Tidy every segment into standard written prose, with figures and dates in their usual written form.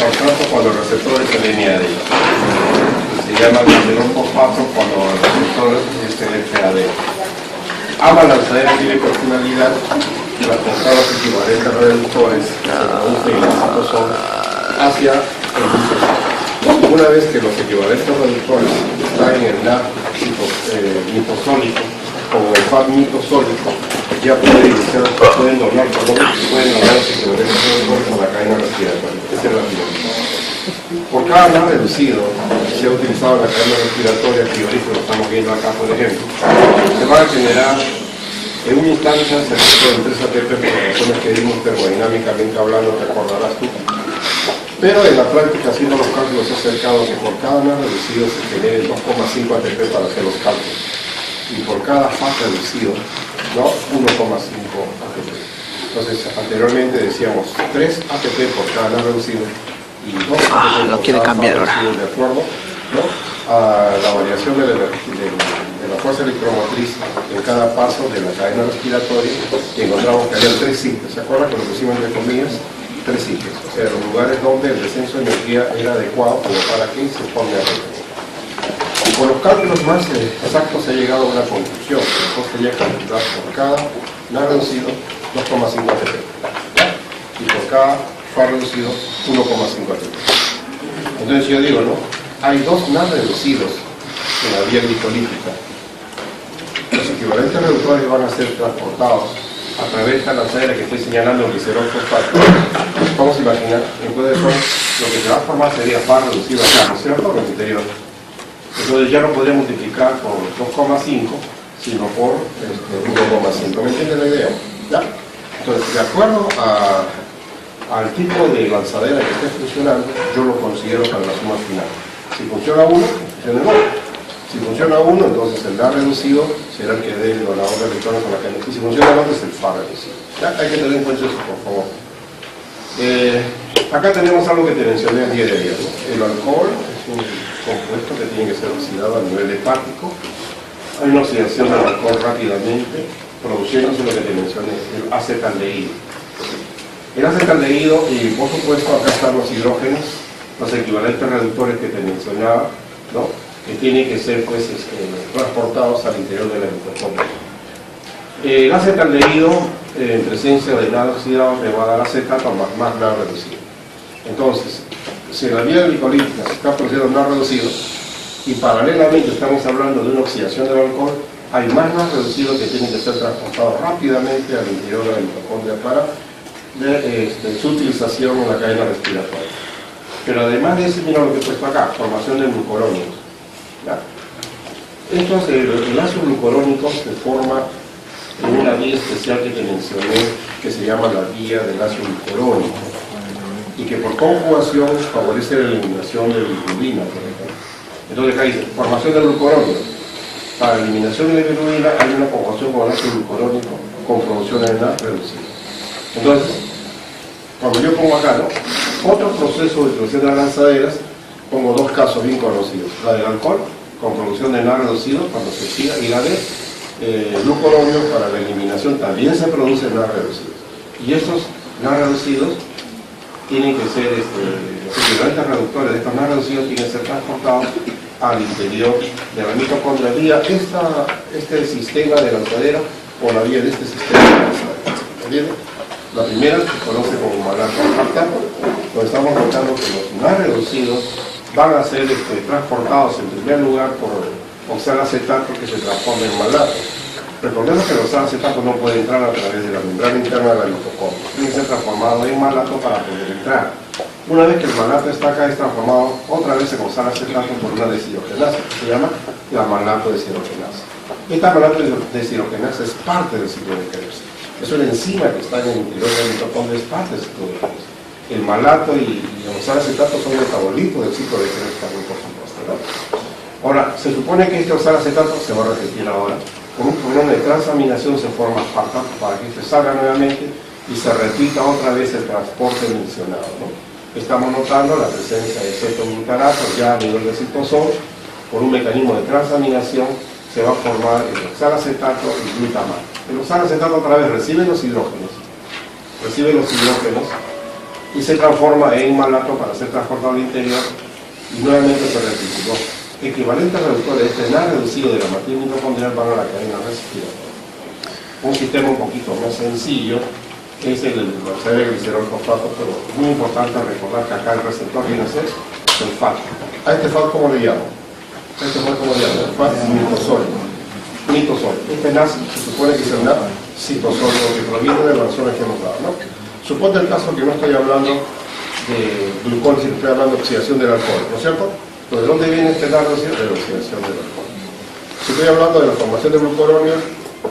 por tanto cuando el receptor es el NAD. Se llama lanzador fosfato cuando el receptor es el FAD. Ambas lanzaderas tienen por finalidad transportar los equivalentes reductores que se producen en el citosol hacia el glutosol. Una vez que los equivalentes reductores están en el NAD mitosólico o el FAD mitosólico, ya pueden donar los equivalentes reductores con la cadena respiratoria. Esa es la finalidad. Por cada NAD reducido, se ha utilizado la cadena respiratoria, que ahorita lo estamos viendo acá, por ejemplo, se van a generar en una instancia se requieren 3 ATP por razones que vimos termodinámicamente hablando, te acordarás tú. Pero en la práctica, haciendo los cálculos, se ha acercado que por cada NAD reducido se genere 2,5 ATP para hacer los cálculos. Y por cada FAD reducido, ¿no? 1,5 ATP. Entonces, anteriormente decíamos 3 ATP por cada NAD reducido y 2 ATP lo por quiere cada cambiar FAD ahora. reducido, de acuerdo, ¿no?, a la variación de la fuerza electromotriz en cada paso de la cadena respiratoria, y encontramos que había 3 ciclos. ¿Se acuerdan que lo pusimos entre comillas? 3 ciclos. O sea, los lugares donde el descenso de energía era adecuado como para que se forme ATP. Con los cálculos más exactos se ha llegado a una conclusión. Entonces sería calcular por cada NAD reducido 2,5 ATP. Y por cada FAD reducido 1,5 ATP. Entonces yo digo, ¿no?, hay 2 NAD reducidos en la vía glicolítica. Los equivalentes reductores van a ser transportados a través de esta lanzadera que estoy señalando, glicerol fosfato. Vamos a imaginar, entonces lo que se va a formar sería FAD reducido acá, ¿no es cierto?, en el interior. Entonces ya no podría multiplicar por 2,5, sino por 1,5. ¿Me entienden la idea? ¿Ya? Entonces, de acuerdo al tipo de lanzadera que esté funcionando, yo lo considero para la suma final. Si funciona uno, funciona el otro. Si funciona uno, entonces el NAD reducido será el que dé el donador de electrones con la cadena. Y si funciona el otro, es el FAD reducido. ¿Ya? Hay que tener en cuenta eso, por favor. Acá tenemos algo que te mencioné el día de ayer, ¿no? El alcohol es un compuesto que tiene que ser oxidado a nivel hepático. Hay una oxidación del alcohol rápidamente, produciéndose lo que te mencioné, el acetaldehído. El acetaldehído, y por supuesto acá están los hidrógenos, los equivalentes reductores que te mencionaba, ¿no?, que tienen que ser pues, transportados al interior de la mitocondria. El acetaldehído, en presencia de NAD oxidado, le va a dar acetato más NAD reducido. Entonces, si en la vía glicolítica se está produciendo NAD reducido y paralelamente estamos hablando de una oxidación del alcohol, hay más NAD reducido que tienen que ser transportados rápidamente al interior de la mitocondria para su utilización en la cadena respiratoria. Pero además de eso, mira lo que he puesto acá, formación de glucurónicos. El ácido glucurónico se forma en una vía especial que te mencioné, que se llama la vía del ácido glucurónico, y que por conjugación favorece la eliminación de bilirrubina, por ejemplo. Entonces acá dice, formación de glucurónicos. Para la eliminación de la bilirrubina hay una conjugación con el ácido glucurónico con producción de NAD reducida. Entonces, cuando yo pongo acá, ¿no?, otro proceso de producción de las lanzaderas, pongo 2 casos bien conocidos: la del alcohol, con producción de NAD reducido cuando se oxida, y la de glucuronio, para la eliminación también se produce NAD reducido. Y estos NAD reducidos tienen que ser, los equivalentes reductores de estos NAD reducidos tienen que ser transportados al interior de la mitocondria vía este sistema de lanzadera o la vía de este sistema de lanzadera. ¿Entienden? La primera se conoce como malato lactato, donde estamos notando que los NAD reducidos van a ser transportados en primer lugar por oxalacetato, que se transforma en malato. Recordemos que el oxalacetato no puede entrar a través de la membrana interna de la mitocondria, tiene que ser transformado en malato para poder entrar. Una vez que el malato está acá, es transformado otra vez en oxalacetato por una deshidrogenasa, que se llama la malato deshidrogenasa. Esta malato deshidrogenasa es parte del ciclo de Krebs. Es una enzima que está en el interior de la mitocondria, es parte del ciclo de Krebs. El malato y el oxalacetato son metabolitos del ciclo de Krebs también, por supuesto, ¿no? Ahora, se supone que este oxalacetato se va a repetir ahora. Con un problema de transaminación se forma aspartato para que salga nuevamente y se repita otra vez el transporte mencionado, ¿no? Estamos notando la presencia de cetoglutarato ya a nivel del citosol. Por un mecanismo de transaminación se va a formar el oxalacetato y glutamato. El oxalacetato otra vez recibe los hidrógenos y se transforma en malato para ser transportado al interior y nuevamente se rectificó. Equivalentes reductores este NAD reducido de la matriz mitocondrial van a la cadena respiratoria. Un sistema un poquito más sencillo es el glicerol fosfato, pero es muy importante recordar que acá el receptor viene a ser el FAT. ¿A este FAT cómo le llamo? Este FAT cómo le llamo? El FAT mitosólico. Este NAD se supone que es el NAD citosólico que proviene de las razones que hemos dado, ¿no? Suponte el caso que no estoy hablando de glucólisis, estoy hablando de oxidación del alcohol, ¿no es cierto? Entonces, ¿de dónde viene este NAD? De la oxidación del alcohol. Si estoy hablando de la formación de glucuronio,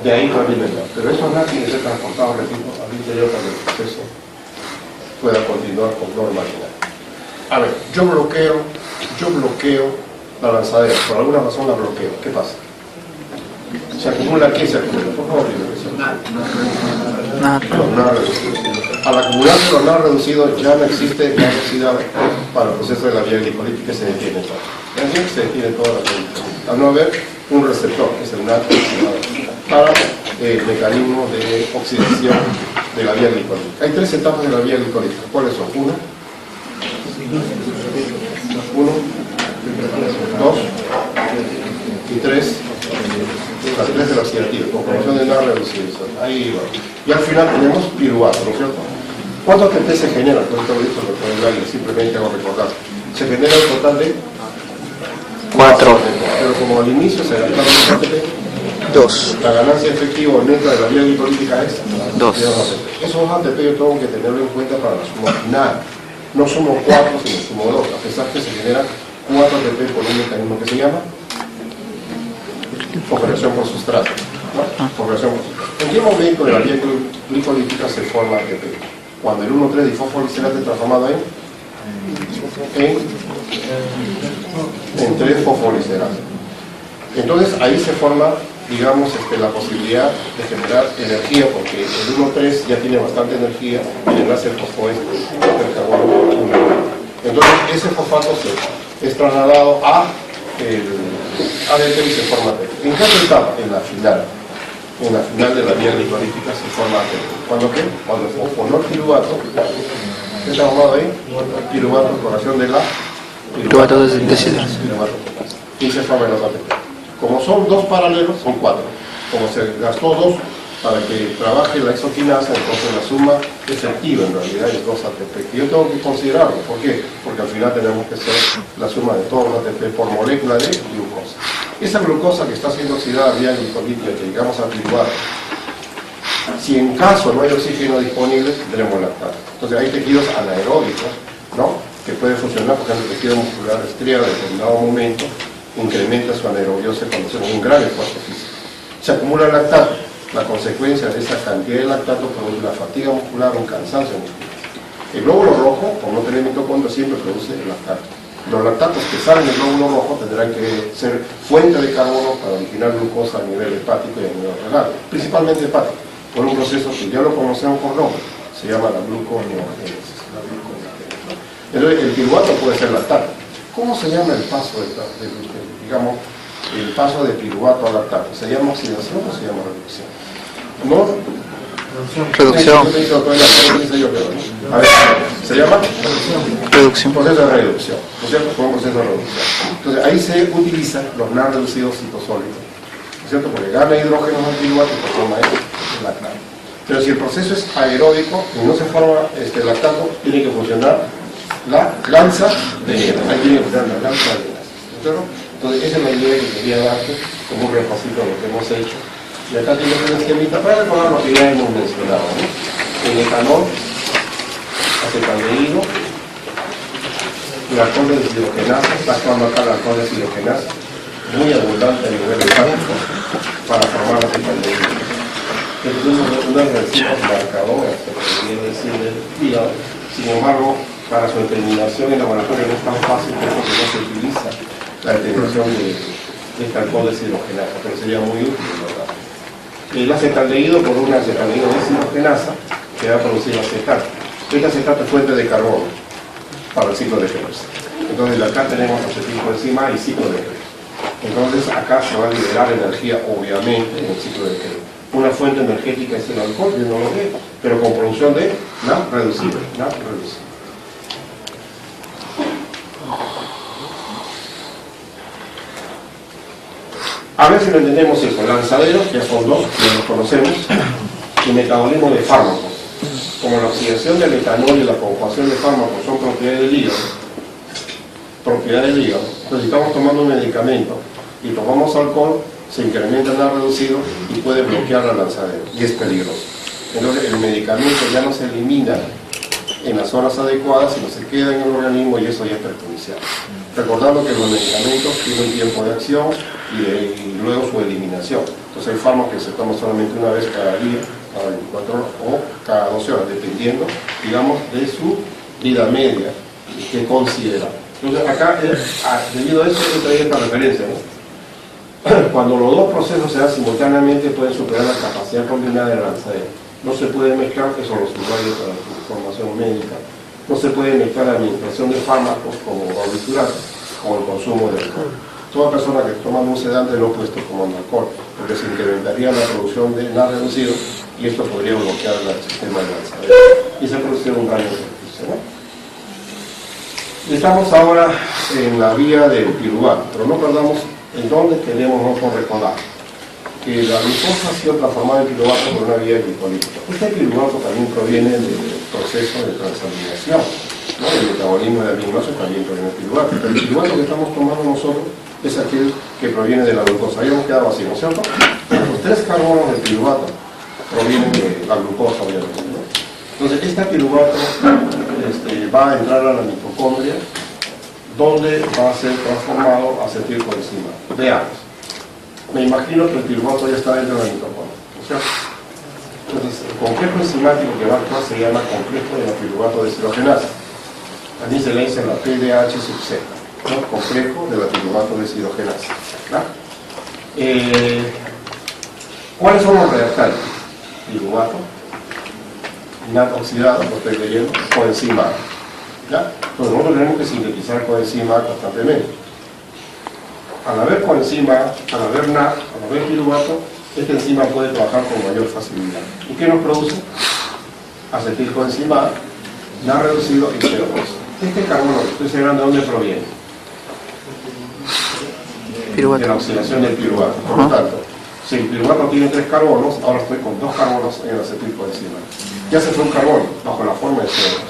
de ahí proviene el NAD. Pero esos NAD tienen que ser transportados, repito, al interior para que el proceso pueda continuar con normalidad. A ver, yo bloqueo la lanzadera, por alguna razón la bloqueo. ¿Qué pasa? ¿Se acumula? ¿Qué se acumula? Por favor, nada reducido. Al acumularse los nada reducidos ya no existe necesidad para el proceso de la vía glicolítica que se detiene todo. ¿Entiendes? Se detiene toda la vía. Al no haber un receptor, que es el NAD, para el mecanismo de oxidación de la vía glicolítica. Hay tres etapas de la vía glicolítica. ¿Cuáles son? Uno, dos y tres. Las tres del oxidativo, con formación de NAD reducido. Ahí va. Y al final tenemos piruvato, ¿no es cierto? ¿Cuántos ATP se generan? Pues todo esto lo pueden ver y simplemente hago recordar. Se genera un total de 4. Pero como al inicio se gastaron los ATP, 2. la ganancia efectiva neta de la vía glicolítica es 2. Esos ATP yo tengo que tenerlo en cuenta para la suma final. No sumo 4, sino sumo 2. A pesar que se generan 4 ATP por un mecanismo que se llama fosforación por sustrato, ¿no? Fosforación por sustrato. ¿En qué momento de la vía glicolítica se forma ATP? Cuando el 1,3 difosfolicerate transformado en 3 fosfolicerate. Entonces ahí se forma, digamos, la posibilidad de generar energía, porque el 1,3 ya tiene bastante energía y el enlace fosfoeste del carbono. Entonces ese fosfato es trasladado a el ADP y se forma ATP. ¿En qué etapa? En la final de la vía glicolítica se forma ATP. ¿Cuándo qué? Cuando el fosfonol piruvato, ¿qué está formado ahí? Piruvato, corrección de la Piruvato de síntesis. Y se forman los ATP. Como son dos paralelos, son 4. Como se gastó 2 para que trabaje la exoquinasa, entonces la suma efectiva en realidad es 2 ATP. Y yo tengo que considerarlo. ¿Por qué? Porque al final tenemos que hacer la suma de todos los ATP por molécula de glucosa. Esa glucosa que está siendo oxidada vía glicolítica, que llegamos a piruvato, si en caso no hay oxígeno disponible, tendremos lactato. Entonces hay tejidos anaeróbicos, ¿no?, que pueden funcionar. Por ejemplo, el tejido muscular estriado en determinado momento incrementa su anaerobiosis cuando hacemos un gran esfuerzo físico. Se acumula lactato. La consecuencia de esa cantidad de lactato produce una fatiga muscular, un cansancio muscular. El glóbulo rojo, por no tener mitocondrias, siempre produce el lactato. Los lactatos que salen del glóbulo rojo tendrán que ser fuente de carbono para originar glucosa a nivel hepático y a nivel renal, principalmente hepático, por un proceso que ya lo conocemos por nombre, se llama la gluconeogénesis. Entonces, el piruvato puede ser lactato. ¿Cómo se llama el paso digamos, el paso de piruvato a lactato? ¿Se llama oxidación o se llama reducción? ¿No? Reducción. A ver, ¿se llama? Reducción. Proceso de reducción, ¿no es cierto? Fue un proceso de reducción. Entonces ahí se utilizan los NAD reducidos citosólidos, ¿no es cierto? Porque gana hidrógeno al piruvato y forma el lactato. Pero si el proceso es aeróbico y no se forma lactato, tiene que funcionar la lanza de Lewis. Ahí tiene que funcionar la lanza de Lewis, ¿no es cierto? Entonces esa es la idea que quería darte como un repasito de lo que hemos hecho. Y acá tienes un esquemita para recordar lo que ya hemos mencionado, ¿no? El etanol, acetaldehído, el alcohol de deshidrogenasa, está actuando acá el alcohol de deshidrogenasa, muy abundante a nivel hepático para formar acetaldehído. Entonces uno de los residuos marcadores, que podría decir del hígado. Sin embargo, para su determinación en laboratorio no es tan fácil porque no se utiliza la determinación de este alcohol de deshidrogenasa, pero sería muy útil, ¿verdad? El acetaldehído por una acetaldehído de deshidrogenasa que va a producir acetato. Este acetato es fuente de carbono para el ciclo de Krebs. Entonces acá tenemos acetilcoenzima y ciclo de Krebs. Entonces acá se va a liberar energía, obviamente, en el ciclo de Krebs. Una fuente energética es el alcohol, yo no lo veo, pero con producción de NAD reducible. A ver si lo entendemos eso. Lanzaderos, ya son dos, ya los conocemos, y metabolismo de fármacos. Como la oxidación del etanol y la conjugación de fármacos son propiedades del hígado, entonces si estamos tomando un medicamento y tomamos alcohol, se incrementa el NAR reducido y puede bloquear la lanzadera, y es peligroso. Entonces el medicamento ya no se elimina en las horas adecuadas, sino se queda en el organismo y eso ya es perjudicial. Recordando que los medicamentos tienen tiempo de acción y luego su eliminación. Entonces hay fármacos que se toman solamente una vez cada día, cada 24 horas o cada 12 horas, dependiendo, digamos, de su vida media que considera. Entonces acá, debido a eso, yo traía esta referencia, ¿no? Cuando los dos procesos se dan simultáneamente, pueden superar la capacidad combinada de la lanzadera. No se puede mezclar, que son los usuarios para la información médica. No se puede mezclar la administración de fármacos como barbituratos, como el consumo de alcohol. Toda persona que toma un sedante lo opuesto como el alcohol, porque se incrementaría la producción de NAR reducido y esto podría bloquear el sistema de lanzadera. Y se produce un daño de beneficio, ¿no? Estamos ahora en la vía del piruvato, pero no perdamos en dónde queremos nosotros recordar que la glucosa ha sido transformada en piruvato por una vía glicolítica. Este piruvato también proviene del proceso de transaminación, ¿no? El metabolismo de aminoácidos también proviene del piruvato. El piruvato que estamos tomando nosotros es aquel que proviene de la glucosa. Habíamos quedado así, ¿no es cierto? Los 3 carbonos del piruvato provienen de la glucosa, obviamente, ¿no? Entonces, este piruvato va a entrar a la mitocondria, donde va a ser transformado a acetilcoenzima. Veamos. Me imagino que el piruvato ya está dentro de la mitocondria, ¿no es cierto? Entonces, el complejo enzimático que va a actuar se llama complejo de la piruvato deshidrogenasa. Aquí se le dice la PDH sub Z, ¿no? Complejo de la piruvato deshidrogenasa, ¿no? ¿Cuáles son los reactantes? Piruvato, NAT oxidado, lo estoy leyendo, coenzima A, ¿ya? Entonces nosotros tenemos que sintetizar coenzima A constantemente. Al haber coenzima A, al haber NAT, al haber piruvato, esta enzima puede trabajar con mayor facilidad. ¿Y qué nos produce? Acetilcoenzima A, NAT reducido y CO2. Este carbono que estoy señalando, ¿de dónde proviene? Piruvato. De la oxidación del piruvato. Por lo tanto, si el piruvato tiene 3 carbonos, ahora estoy con 2 carbonos en el acetilcoenzima. Ya se fue un carbono bajo la forma de CO2.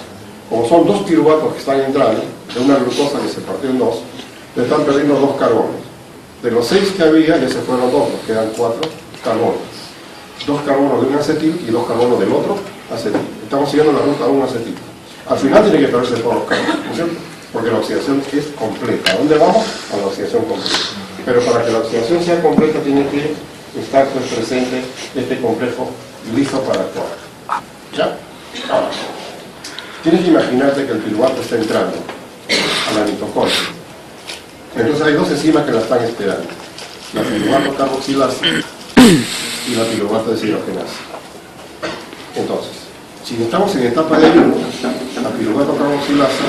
Como son 2 piruvatos que están entrando, de una glucosa que se partió en 2, le están perdiendo 2 carbonos. De los 6 que había, ya se fueron 2, nos quedan 4 carbonos. 2 carbonos de un acetil y 2 carbonos del otro acetil. Estamos siguiendo la ruta de un acetil. Al final tiene que perderse todos los carbonos, ¿no es cierto? Porque la oxidación es completa. ¿A dónde vamos? A la oxidación completa. Pero para que la oxidación sea completa, tiene que estar pues, presente este complejo listo para actuar. ¿Ya? Ahora, tienes que imaginarte que el piruvato está entrando a la mitocondria. Entonces hay 2 enzimas que la están esperando. La piruvato carboxilasa y la piruvato deshidrogenasa. Entonces, si estamos en etapa de ayuno, la piruvato carboxilasa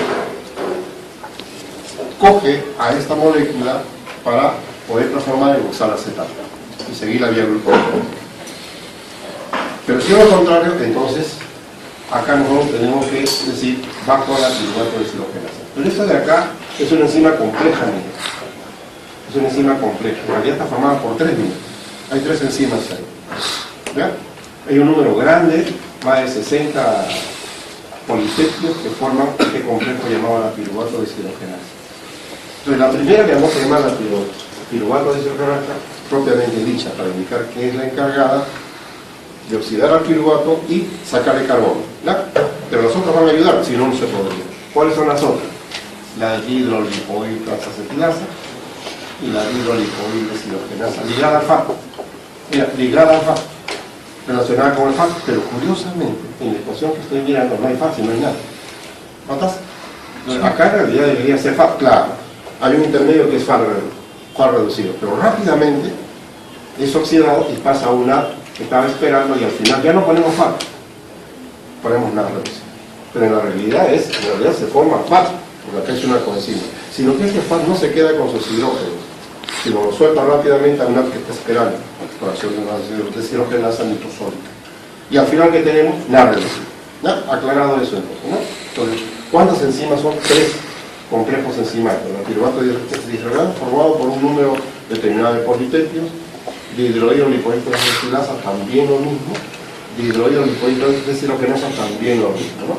coge a esta molécula para poder transformar en oxalacetato y seguir la vía glucólica. Pero si es lo contrario, entonces acá nosotros tenemos que decir bajo la piruvato deshidrogenasa. Pero esta de acá es una enzima compleja, mira. Es una enzima compleja. En realidad está formada por 3 vías. Hay 3 enzimas ahí. ¿Ya? Hay un número grande, más de 60 polipéptidos que forman este complejo llamado la piruvato deshidrogenasa. Entonces la primera que vamos a llamar la piruvato deshidrogenasa, propiamente dicha, para indicar que es la encargada de oxidar al piruvato y sacarle carbono, ¿ya? Pero las otras van a ayudar, si no, no se podría. ¿Cuáles son las otras? La hidrolipoil transacetilasa y la hidrolipoil deshidrogenasa, ligada al FAT. Mira, ligada al FAT, relacionada con el FAT, pero curiosamente, en la ecuación que estoy mirando no hay FAT, no hay nada. ¿Notas? Acá en realidad debería ser FAT, claro. Hay un intermedio que es FAT reducido, pero rápidamente es oxidado y pasa a una que estaba esperando y al final ya no ponemos FAT, ponemos NAT reducido. Pero en la realidad se forma FAT, porque acá es una coenzima. Sino que este FAT no se queda con sus hidrógenos, sino lo suelta rápidamente a una que está esperando por hacer una deshidrogenasa mitosólica. Y al final, ¿qué tenemos? NAT reducido. ¿Ya? Aclarado eso entonces, ¿no? Entonces, ¿cuántas enzimas son? 3 complejos enzimáticos. El piruvato disgregado formado por un número determinado de polipéptidos, dihidrohidrolipoísas destilasa también lo mismo, dihidrohidrolipoísas deshidrogenasa también lo mismo, ¿no?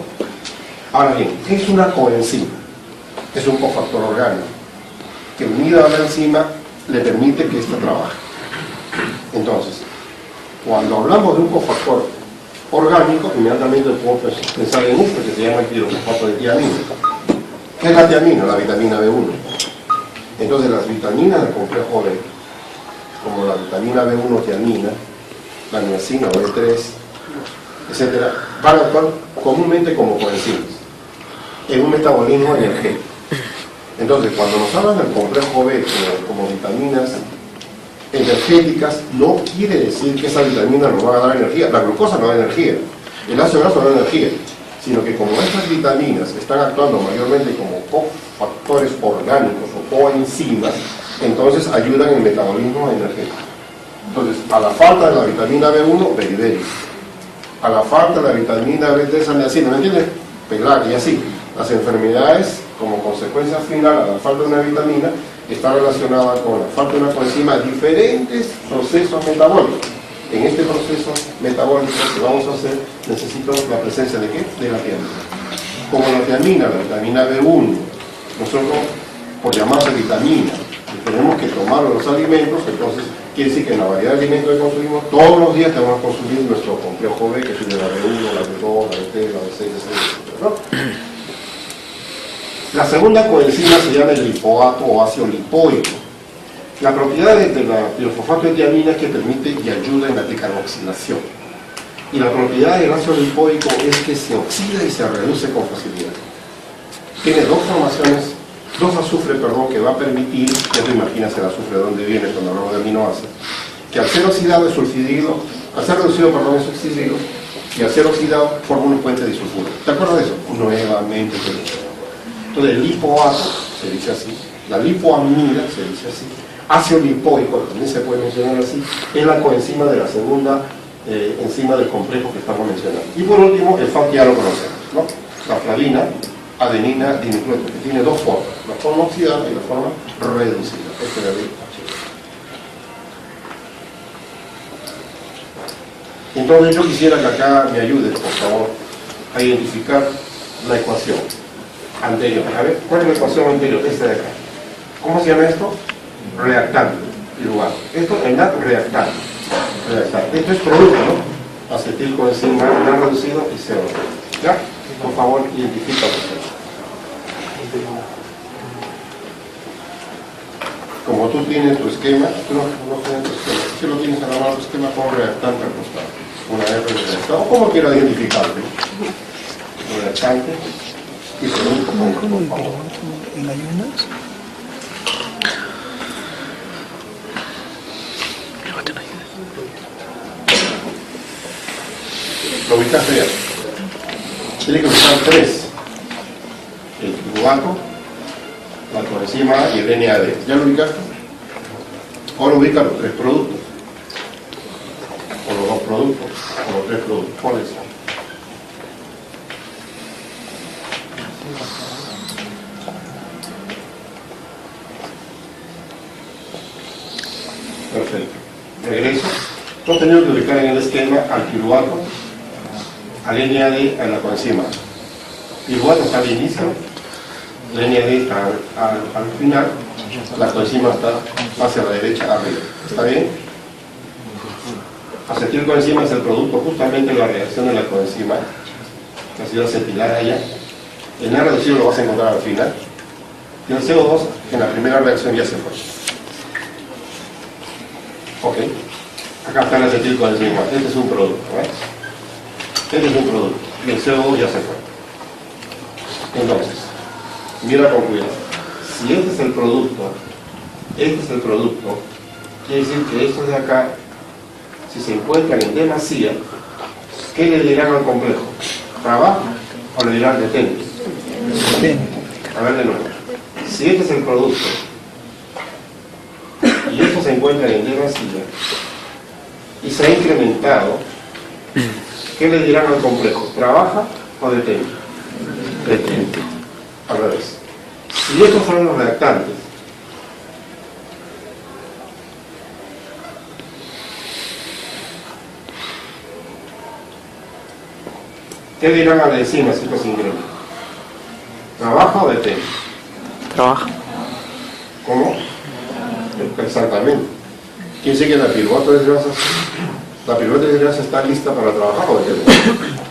Ahora bien, ¿qué es una coenzima? Es un cofactor orgánico que unido a la enzima le permite que ésta trabaje. Entonces, cuando hablamos de un cofactor orgánico, inmediatamente puedo pensar en esto que se llama el pirofosfato de tiamina. ¿Qué es la tiamina? La vitamina B1. Entonces las vitaminas del complejo B, como la vitamina B1 tiamina, la niacina o B3, etcétera, van a actuar comúnmente como coenzimas en un metabolismo energético. Entonces, cuando nos hablan del complejo B como vitaminas energéticas, no quiere decir que esa vitamina nos va a dar energía. La glucosa no da energía, el ácido graso no da energía, sino que como estas vitaminas están actuando mayormente como cofactores orgánicos o coenzimas, entonces ayudan en el metabolismo energético. Entonces, a la falta de la vitamina B1, beriberi. A la falta de la vitamina B3, niacina, ¿me entiendes? Pelar y así. Las enfermedades, como consecuencia final a la falta de una vitamina, está relacionada con la falta de una coenzima, diferentes procesos metabólicos. En este proceso metabólico que vamos a hacer, necesito la presencia de ¿qué? De la tiamina. Como la tiamina, la vitamina B1, nosotros, por llamarse vitamina, tenemos que tomar los alimentos, entonces quiere decir que en la variedad de alimentos que consumimos, todos los días tenemos que consumir nuestro complejo B, que es de la B1, la B2, la B3, la B6, etc., ¿no? La segunda coenzima se llama el lipoato o ácido lipoico. La propiedad del pirofosfato de tiamina es que permite y ayuda en la decarboxilación. Y la propiedad del ácido lipoico es que se oxida y se reduce con facilidad. Tiene dos azufres, que va a permitir, ya te imaginas el azufre de dónde viene cuando hablamos de aminoácidos, que al ser oxidado es sulfidilo, al ser reducido, es sulfidilo, y al ser oxidado forma un puente disulfuro. ¿Te acuerdas de eso? Nuevamente te lo digo. Entonces el lipoato se dice así, la lipoamida se dice así, ácido lipoico, también se puede mencionar así, es la coenzima de la segunda enzima del complejo que estamos mencionando. Y por último, el FAT ya lo conocemos, ¿no? La flavina, adenina, dinucleotido, que tiene dos formas, la forma oxidada y la forma reducida. Este de ahí. Entonces yo quisiera que acá me ayudes, por favor, a identificar la ecuación anterior. A ver, ¿cuál es la ecuación anterior? Esta de acá. ¿Cómo se llama esto? Reactante. Lugar. Esto es la reactante. Esto es producto, ¿no? Acetilcoenzima no reducido y CO2. ¿Ya? Por favor, identifica usted. Como tú tienes tu esquema, tú no tienes tu esquema. Si lo tienes a la mano, tu esquema con reactante al costado. Una R de reactante. O como quiera identificarte. Reactante. Y producto, por favor. ¿En ayunas? Lo ubicaste ya. Tiene que ubicar tres: el piruvato, la coenzima y el NAD. ¿Ya lo ubicaste? Ahora ubica los tres productos, o los dos productos, o los tres productos. ¿Cuáles son? Perfecto. Regreso. Hemos tenido que ubicar en el esquema al piruvato, al NAD, a la coenzima. Piruvato está al inicio, el NAD está al final, la coenzima está hacia la derecha, arriba. ¿Está bien? Acetilcoenzima es el producto justamente de la reacción de la coenzima, que ha sido acetilada ya. El NAD reducido lo vas a encontrar al final. Y el CO2 en la primera reacción ya se fue. Ok. Acá está el acetilcoenzima. Este es un producto, ¿ves? Este es un producto. Y el CO2 ya se fue. Entonces, mira con cuidado. Si este es el producto, quiere decir que estos de acá, si se encuentran en demasía, ¿qué le dirán al complejo? ¿Trabaja o le dirán detente? A ver de nuevo. Si este es el producto y estos se encuentran en demasía y se ha incrementado, ¿qué le dirán al complejo? ¿Trabaja o detente? Detente. Al revés. Y estos son los reactantes. ¿Qué dirán a la enzima si esto es ingrediente? ¿Trabaja o detén? Trabaja. ¿Cómo? Exactamente. ¿Quién sigue la piruvato de grasa? La piruvato de grasa está lista para trabajar o detén.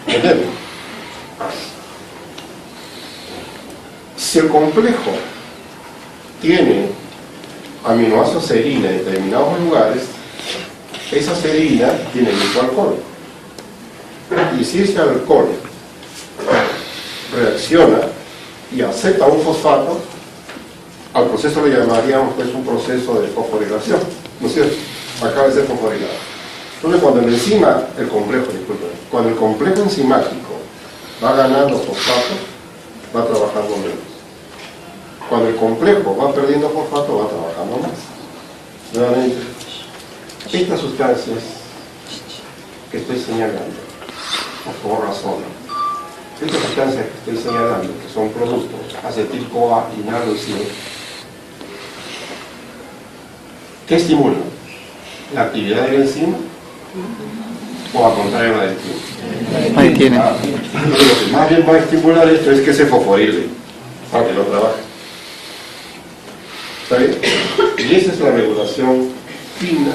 ¿Entiendes? Si el complejo tiene aminoácidos serina en determinados lugares, esa serina tiene mucho alcohol. Y si ese alcohol reacciona y acepta un fosfato, al proceso le llamaríamos pues un proceso de fosforilación, ¿no es cierto? Acaba de ser fosforilado. Entonces cuando el enzima, cuando el complejo enzimático va ganando fosfato, va trabajando menos. Cuando el complejo va perdiendo fosfato, va trabajando más. Nuevamente, estas sustancias que estoy señalando, por favor razonen. Estas sustancias que estoy señalando, que son productos, acetil-CoA y nalosina, ¿qué estimulan? ¿La actividad del enzima? ¿O al contrario la detiene? Ahí tiene. Lo que más bien va a estimular esto es que se fosforile, para que no trabaje. ¿Está bien? Y esa es la regulación fina,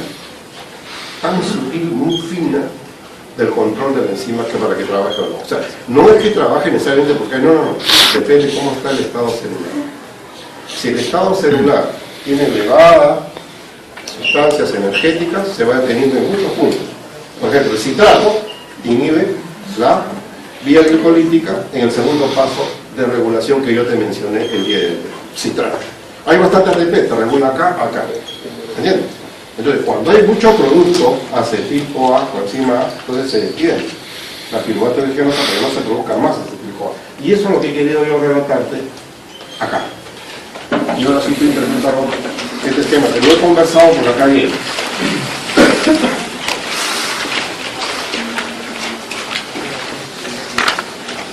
tan sutil, muy fina, del control de la enzima que para que trabaje o no. O sea, no es que trabaje necesariamente porque no, depende de cómo está el estado celular. Si el estado celular tiene elevada sustancias energéticas, se va deteniendo en muchos puntos. Por ejemplo, el citrato inhibe la vía glicolítica en el segundo paso de regulación que yo te mencioné el día de hoy. Citrato. Hay bastante ATP, te regula acá. ¿Entiendes? Entonces, cuando hay mucho producto, acetil-CoA, coenzima A, entonces se detiene la piruvato liginosa para que no se produzca más acetil-CoA. Y eso es lo que he querido yo relatarte acá. Y ahora sí tú interpretas este esquema, que lo he conversado por acá bien.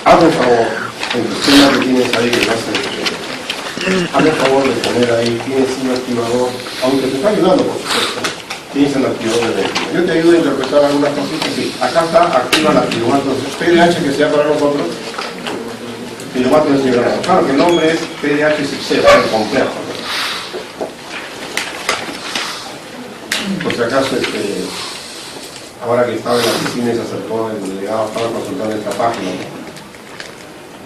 Hazme el favor, en el esquema que tienes ahí, que vas a hazme el favor de poner ahí, tienes un activador, aunque te está ayudando por supuesto, tienes el activador de enzima. Yo te ayudo a interpretar algunas cositas, sí. Acá está activa la piruvato, PDH que sea para nosotros, piruvato de cigarro. Claro que el nombre es PDH subcero, es complejo. Por si acaso, ahora que estaba en la oficina y se acercó el delegado, estaba consultando esta página,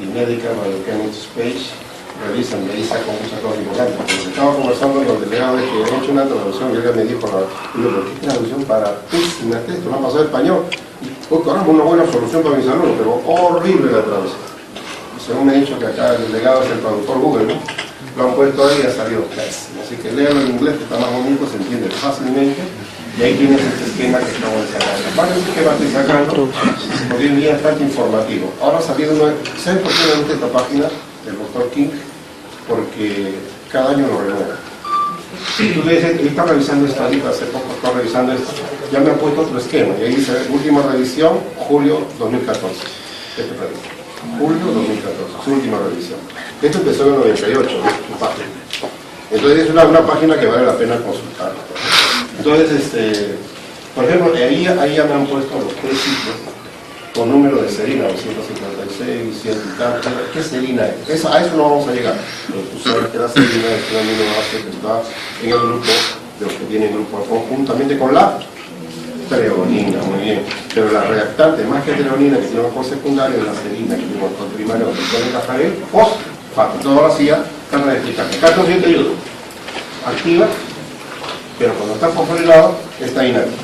y Medical Biochemistry Page, revisan, me dice con muchas cosas importantes. Porque estaba conversando con el delegado de que he hecho una traducción y él me dijo, ¿pero qué traducción para pésima texto? No ha pasado español. Pues caramba, una buena solución para mis alumnos, pero horrible la traducción. Según me he dicho que acá el delegado es el traductor Google, ¿no? Lo han puesto ahí y ha salido pésimo. Así que léalo en inglés, que está más bonito, se entiende fácilmente. Y ahí tienes este esquema que acabo de sacar. Aparte del esquema que estoy sacando, hoy en día es bastante informativo. Ahora ha salido una... ¿Saben por qué me gusta esta página del Dr. King? Porque cada año lo renueva. Si tú le dices, él está revisando esta lista, hace poco está revisando esto, ya me han puesto otro esquema. Y ahí dice, última revisión, julio 2014. ¿Qué te parece? Julio 2014, su última revisión. Esto empezó en el 98, su página. Entonces es una página que vale la pena consultar. Entonces, por ejemplo, ahí ya me han puesto los 3 ciclos con número de serina, 256, 100 y tal. ¿Qué serina es? A eso no vamos a llegar. Pero tú sabes que la serina es un aminoácido que está en el grupo de los que tienen grupo conjuntamente con la treonina, muy bien. Pero la reactante, más que treonina, que tiene un por secundario, es la serina, que tiene un por primario, que puede encajar en fosfato. Entonces ahora sí ya están a explicar. Acá también te ayuda. Activa, pero cuando está fosforilado, está inactiva.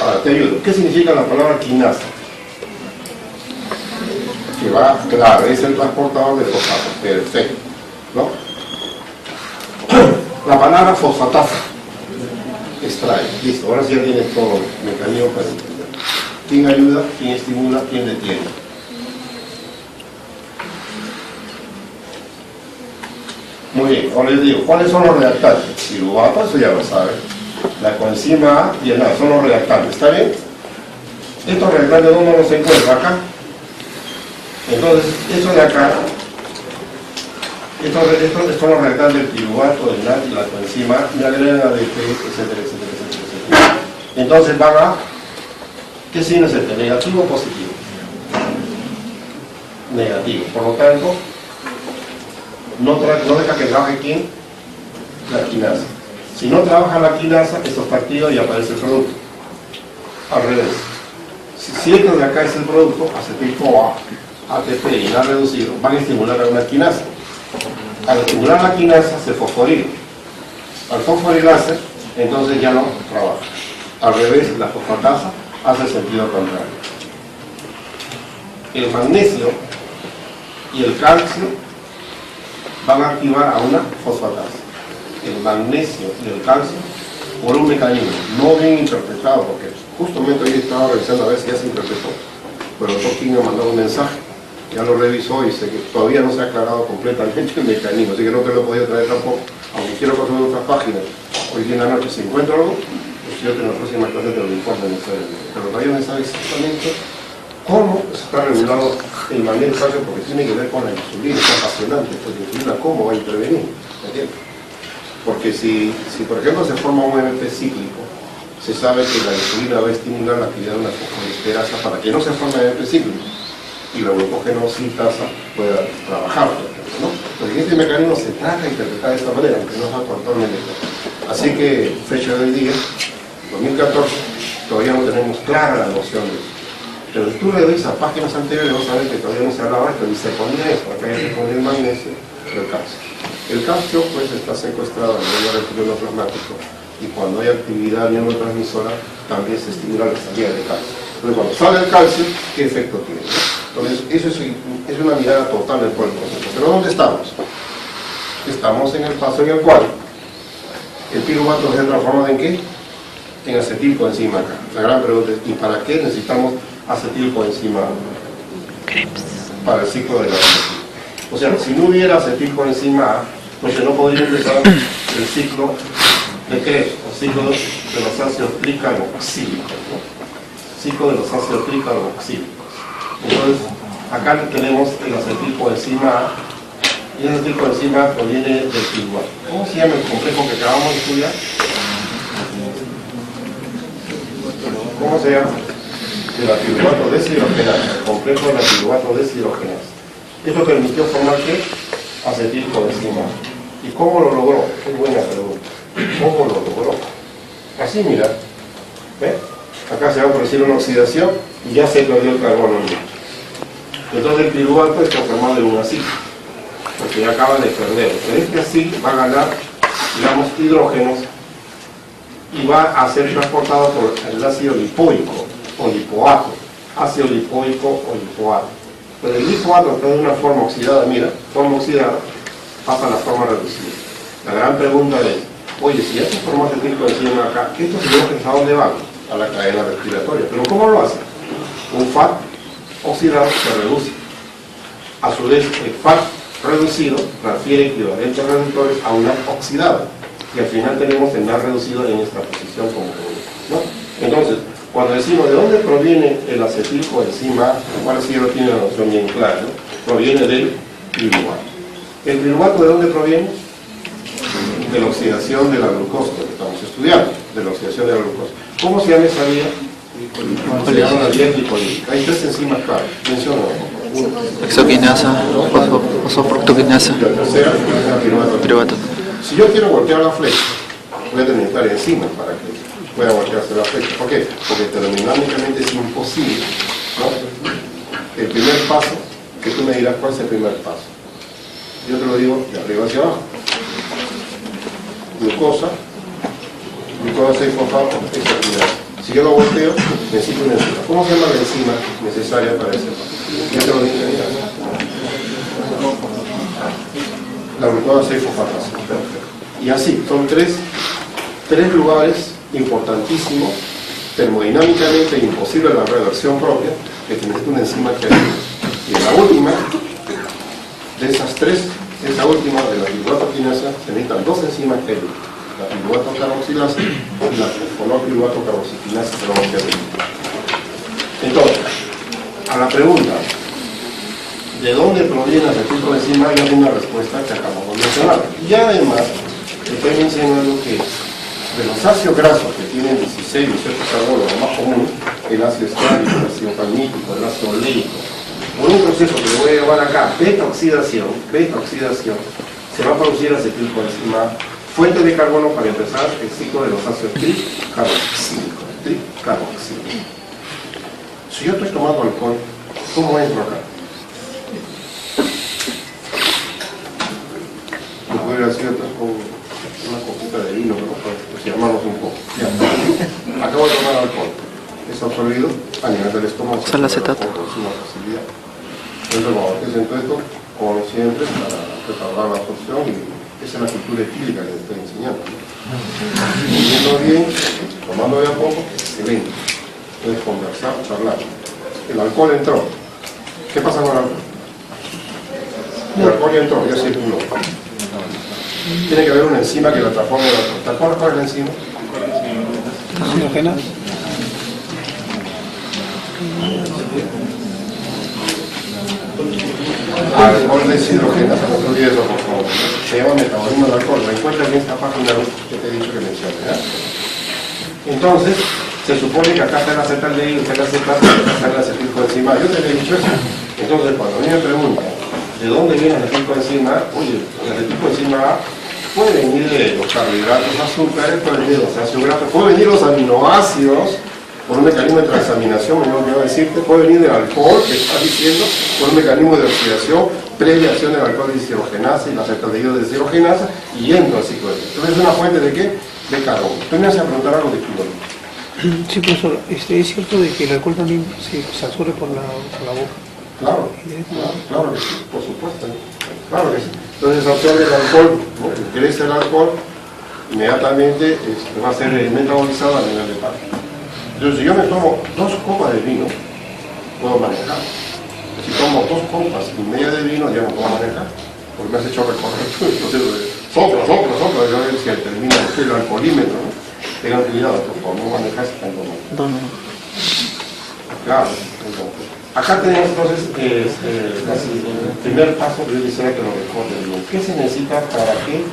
Ahora te ayudo. ¿Qué significa la palabra quinasa? Que va, claro, es el transportador de fosfato. Perfecto. ¿No? La palabra fosfatasa. Extrae. Listo. Ahora sí ya tienes todo el mecanismo para entender. ¿Quién ayuda? ¿Quién estimula? ¿Quién detiene? Muy bien. Ahora les digo, ¿cuáles son los reactantes? Piruvato, eso ya lo saben. La coenzima A y el A son los reactantes, ¿está bien? Estos reactantes, ¿dónde los encuentro? Acá. Entonces, eso de acá Estos son los reactantes del piruvato, del NAT y la coenzima, y agregan ADP, etcétera, etcétera, etcétera, etcétera. Entonces van a, ¿qué signo es este? ¿Negativo o positivo? Negativo. Por lo tanto, no deja que trabaje ¿quién? La quinasa. Si no trabaja la quinasa, esto está activo y aparece el producto. Al revés. Si esto de acá es el producto, acetil-CoA, ATP y NAD reducido, van a estimular a una quinasa. Al estimular la quinasa se fosforila. Al fosforilarse, entonces ya no trabaja. Al revés, la fosfatasa hace el sentido contrario. El magnesio y el calcio van a activar a una fosfatasa. El magnesio y el calcio por un mecanismo no bien interpretado, porque justamente hoy estaba revisando a ver si ya se interpretó, pero el doctor King me mandó un mensaje, ya lo revisó y sé que todavía no se ha aclarado completamente el mecanismo, así que no te lo he podido traer tampoco, aunque quiero conseguir otras páginas. Hoy día en la noche, si encuentro algo, pues yo que en la próxima clase te lo informe necesariamente, pero todavía no sabe exactamente cómo está regulado el magnesio, porque tiene que ver con la insulina. Es apasionante, porque la insulina cómo va a intervenir, ¿me entiendes? Porque si por ejemplo se forma un MP cíclico, se sabe que la insulina va a estimular la actividad de una fosfodiesterasa para que no se forme MP cíclico y la glucogenosidasa pueda trabajar, ¿no? Porque este mecanismo se trata de interpretar de esta manera, aunque no es actualmente. Así que, fecha de hoy día, 2014, todavía no tenemos clara la noción de eso. Pero si tú le ves a páginas anteriores, vas a ver que todavía no se hablaba esto, y se ponía esto, acá se pone el magnesio, el calcio. El calcio, pues, está secuestrado en el retículo plasmático, y cuando hay actividad neurotransmisora, también se estimula la salida de calcio. Entonces, cuando sale el calcio, ¿qué efecto tiene? Entonces, eso es una mirada total del cuerpo. Pero ¿dónde estamos? Estamos en el paso en el cual el piruvato se transforma en ¿qué? En acetilcoenzima acá. La gran pregunta es, ¿y para qué necesitamos acetilcoenzima para el ciclo de la acetil? O sea, si no hubiera acetilcoenzima A, pues no podría empezar el ciclo de qué? El ciclo de los ácidos tricarboxílicos, ¿no? Ciclo de los ácidos tricarboxílicos. Entonces, acá tenemos el acetilcoenzima A, y el acetilcoenzima proviene del piruvato. ¿Cómo se llama el complejo que acabamos de estudiar? ¿Cómo se llama? De la piruvato deshidrogenasa, el complejo de la piruvato deshidrogenasa. Esto permitió formar ¿qué? Acetilcoenzima. ¿Y cómo lo logró? Qué buena pregunta. ¿Cómo lo logró? Así, mira. ¿Ve? Acá se va a producir una oxidación y ya se perdió el carbono. Entonces el piruvato está formado en un ácido, porque ya acaba de perder. Pero este ácido va a ganar, digamos, hidrógenos y va a ser transportado por el ácido lipoico o lipoato, ácido lipoico o lipoato. Pero el lipoato está de una forma oxidada, mira, forma oxidada, pasa a la forma reducida. La gran pregunta es, oye, si ya se formó este tipo de encima acá, ¿estos hidrógenos a dónde van? A la cadena respiratoria. ¿Pero cómo lo hace? Un FAT oxidado se reduce. A su vez, el FAT reducido transfiere equivalentes reductores a un NAD oxidado. Y al final tenemos el NAD reducido en esta posición como ¿no? Entonces, cuando decimos de dónde proviene el acetilcoenzima, igual si lo tiene la noción bien clara, ¿no? Proviene del piruvato. ¿El piruvato de dónde proviene? De la oxidación de la glucosa, que estamos estudiando, de la oxidación de la glucosa. ¿Cómo se llama esa vía? Se llama la vía glipolítica. Hay tres enzimas claves. Menciona. Hexoquinasa, fosfofructoquinasa, La tercera es el piruvato. Si yo quiero voltear la flecha, voy a necesitar enzimas para que pueda voltearse la flecha. ¿Por qué? Porque termodinámicamente es imposible, ¿no? El primer paso, que tú me dirás cuál es el primer paso. Yo te lo digo de arriba hacia abajo. Glucosa, glucosa 6-fosfato, hexoquinasa. Si yo lo volteo, necesito una enzima. ¿Cómo se llama la enzima necesaria para ese paso? Yo te lo digo, la glucosa 6-fosfatasa. Y así, son tres lugares importantísimos, termodinámicamente imposible la reversión propia, que se necesita una enzima que ayude. Y en la última, de esas tres, esa última de la piruvato-quinasa, se necesitan dos enzimas que ayuden. La piruvato-carboxilasa y la fosfolpiruvato-carboxiquinasa. Entonces, a la pregunta, ¿de dónde proviene el acetilcoenzima? Hay una respuesta que acabamos mencionar. Y además, estoy mencionando que de los ácidos grasos que tienen 16, 18 carbonos, lo más común, el ácido estático, el ácido palmítico, el ácido oleico, por un proceso que le voy a llevar acá, beta-oxidación, se va a producir acetilcoenzima, fuente de carbono para empezar el ciclo de los ácidos tricarboxílicos. Si yo estoy tomando alcohol, ¿cómo entro acá? Yo podría hacer con una copita de vino, ¿no? Pues llamarnos un poco. Ya. Acabo de tomar alcohol. Es absorbido a nivel del estómago. Sal acetato. Con una facilidad. Entonces, cuando te siento esto, como siempre, para retardar la absorción, y esa es la cultura etílica que les estoy enseñando. Viendo bien, tomando de a poco, excelente. Puedes conversar, charlar. El alcohol entró. ¿Qué pasa con el alcohol? El alcohol ya entró, ya se uno. Tiene que haber una enzima que la transforme en alcohol. ¿Te acuerdas cuál es la enzima? ¿Hidrógena? Alcohol deshidrogenasa, no te olvides eso, por favor. Se llama metabolismo del alcohol. Recuerda bien esta página que te he dicho que mencione, ¿ya? Entonces, se supone que acá está el acetaldehído, está el acetato, está el acetilcoenzima. Yo te he dicho eso. Entonces, cuando a mí me preguntan ¿de dónde viene el acetilcoenzima? Oye, el acetilcoenzima puede venir de los carbohidratos, azúcares, puede venir de los ácidos grasos, puede venir de los aminoácidos por un mecanismo de transaminación, me olvidé decirte, puede venir del alcohol, que estás diciendo, por un mecanismo de oxidación, previa acción del alcohol de deshidrogenasa y la acetaldehído de deshidrogenasa, y entra al ciclo de vida. Entonces, ¿es una fuente de qué? De carbono. Tú me haces a preguntar algo de química. Sí, profesor, es cierto de que el alcohol también se absorbe por la boca. Claro, claro que sí, por supuesto. Claro que sí. Entonces, absorbe el alcohol, ¿no? Crece el alcohol, inmediatamente va a ser metabolizado a nivel de hepático. Entonces, si yo me tomo 2 copas de vino, puedo manejar. Si tomo 2 copas y media de vino, ya no puedo manejar, porque me has hecho recorrer. Entonces, sopla, y a ver si termina el alcoholímetro, ¿no? Tengan cuidado, por favor, no manejas tanto mal. Claro, entonces. Acá tenemos entonces el primer paso que yo quisiera que lo recuerden bien. ¿Qué se necesita para que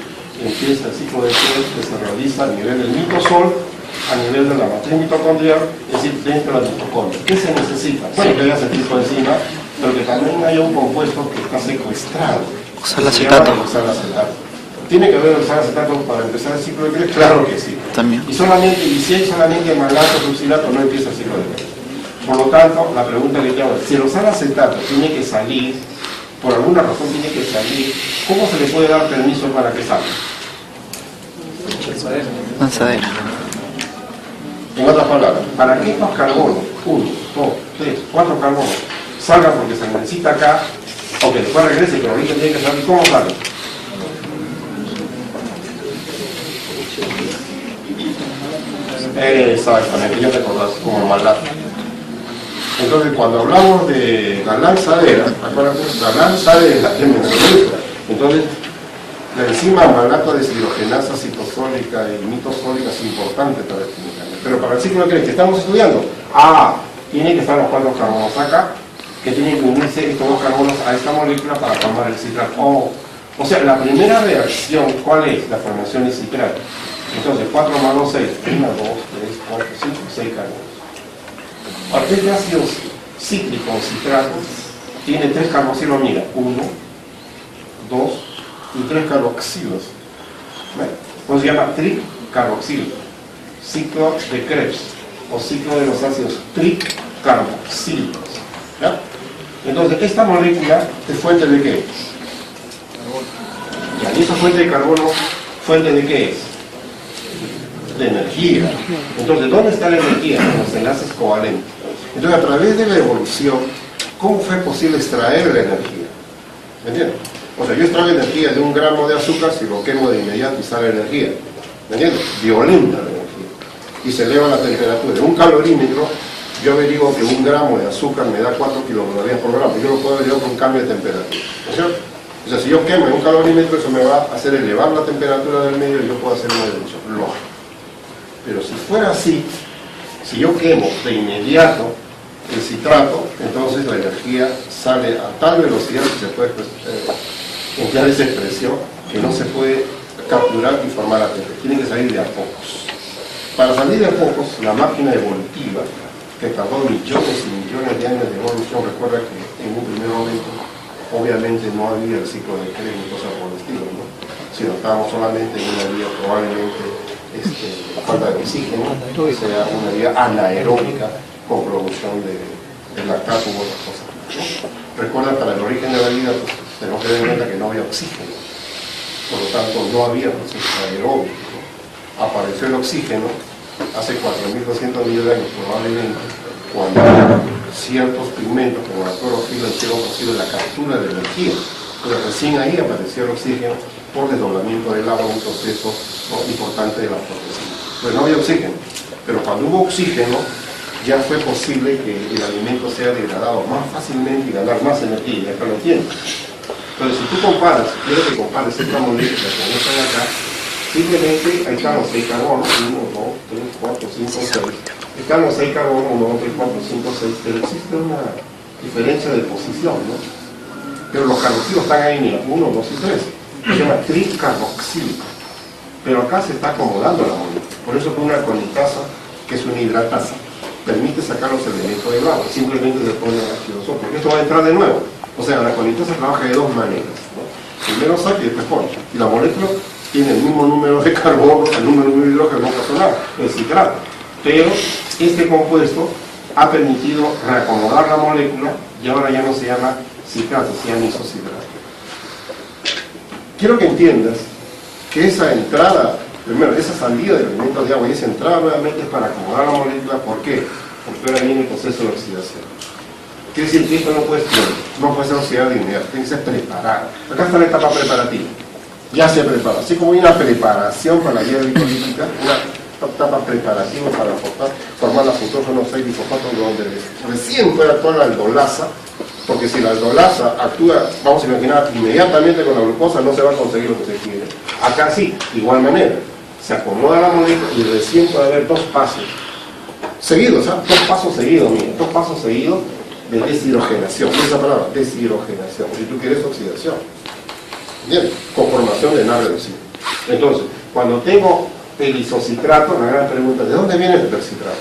empiece el ciclo de Krebs que se realiza a nivel del mitosol, a nivel de la matriz mitocondrial, es decir, dentro de la mitocondria? ¿Qué se necesita? Bueno, que haya acetilcoenzima, pero que también haya un compuesto que está secuestrado. Oxalacetato. ¿Tiene que haber oxalacetato para empezar el ciclo de Krebs? Claro que sí. También. Y si hay solamente malato succilato, no empieza el ciclo de Krebs. Por lo tanto, la pregunta que te hago es, si el oxalacetato tiene que salir, por alguna razón tiene que salir, ¿cómo se le puede dar permiso para que salga? Lanzadera. En otras palabras, para que estos carbonos, 1, 2, 3, 4 carbonos, salgan porque se necesita acá, o que después regrese, pero ahorita tiene que salir, ¿cómo sale? Exactamente, ya te acordás, como el malato. Entonces, cuando hablamos de la lanzadera, acuérdate, la lanzadera, entonces, la enzima malato deshidrogenasa citosólica y mitosólica es importante para este mecanismo. Pero para el ciclo de Krebs que estamos estudiando, tiene que estar los 4 carbonos acá, que tienen que unirse estos 2 carbonos a esta molécula para formar el citrato. O sea, la primera reacción, ¿cuál es? La formación del citrato. Entonces, 4 más 2, 6. 1, 2, 3, 4, 5, 6 carbonos. Partir de ácidos cítricos citratos tiene 3 carboxilos, mira, 1, 2 y 3 carboxilos. Pues se llama tricarboxilo, ciclo de Krebs o ciclo de los ácidos tricarboxílicos. ¿Ya? Entonces, esta molécula es fuente de qué? Y esa fuente de carbono, ¿fuente de qué es? De energía. Entonces, ¿dónde está la energía? En los enlaces covalentes. Entonces, a través de la evolución, ¿cómo fue posible extraer la energía? ¿Me entiendes? O sea, yo extraigo energía de 1 gramo de azúcar, si lo quemo de inmediato y sale energía. ¿Me entiendes? Violenta la energía. Y se eleva la temperatura. De un calorímetro, yo averiguo que 1 gramo de azúcar me da 4 kilocalorías por gramo. Yo lo puedo averiguar con un cambio de temperatura. ¿No es cierto? O sea, si yo quemo en un calorímetro, eso me va a hacer elevar la temperatura del medio y yo puedo hacer una deducción lógica. Pero si fuera así, si yo quemo de inmediato el citrato, entonces la energía sale a tal velocidad que se puede emplear esa expresión, que no se puede capturar y formar ATP, tiene que salir de a pocos. Para salir de a pocos, la máquina evolutiva, que tardó millones y millones de años de evolución, recuerda que en un primer momento obviamente no había el ciclo de Krebs ni cosas por el estilo, ¿no? Sino estábamos solamente en una vía probablemente falta de oxígeno, o sea, una vía anaeróbica con producción de lactato u otras cosas, ¿no? Recuerda, para el origen de la vida, pues, tenemos que tener en cuenta que no había oxígeno, por lo tanto no había procesos aeróbicos, ¿no? Apareció el oxígeno hace 4.200 millones de años probablemente, cuando ciertos pigmentos como la clorofila hicieron posible la captura de energía. Pero recién ahí apareció el oxígeno por desdoblamiento del agua, un proceso, ¿no?, importante de la fotosíntesis. Pues no había oxígeno, pero cuando hubo oxígeno ya fue posible que el alimento sea degradado más fácilmente y ganar más energía, ya que lo entiendes. Entonces, si tú comparas, si quieres que compares esta molécula que no están acá, simplemente ahí están los 6 carbonos, 1, 2, 3, 4, 5, 6. Están los 6 carbonos, 1, 2, 3, 4, 5, 6, pero existe una diferencia de posición, ¿no? Pero los carboxilos están ahí, mira, 1, 2 y 3. Se llama tricarboxílico. Pero acá se está acomodando la molécula. Por eso con una conitasa, que es una hidratasa, permite sacar los elementos del agua. Simplemente se pone ácido sodio, porque esto va a entrar de nuevo. O sea, la conitasa trabaja de dos maneras, ¿no? Primero saca y después pone. Y la molécula tiene el mismo número de carbono, el número de hidrógeno, no pasa nada, el citrato. Pero este compuesto ha permitido reacomodar la molécula y ahora ya no se llama citrato, se llama isocitrato. Quiero que entiendas que esa entrada, primero, esa salida del elemento de agua y esa entrada nuevamente es para acomodar la molécula. ¿Por qué? Porque ahora viene el proceso de oxidación. Quiere decir que esto no puede ser oxidado de inmediato, tiene que ser preparado. Acá está la etapa preparativa. Ya se prepara, así como hay una preparación para la vía glicolítica, una etapa preparativa para formar la fructosa 6-bisfosfato, donde recién puede actuar la aldolasa, porque si la aldolasa actúa, vamos a imaginar, inmediatamente con la glucosa, no se va a conseguir lo que se quiere. Acá sí, de igual manera, se acomoda la molécula y recién puede haber dos pasos seguidos, ¿sabes? Dos pasos seguidos, mira, dos pasos seguidos de deshidrogenación. Esa palabra, deshidrogenación, si tú quieres oxidación. Bien, con formación de NAD reducido. Entonces, cuando tengo el isocitrato, la gran pregunta, ¿de dónde viene el hipercitrato?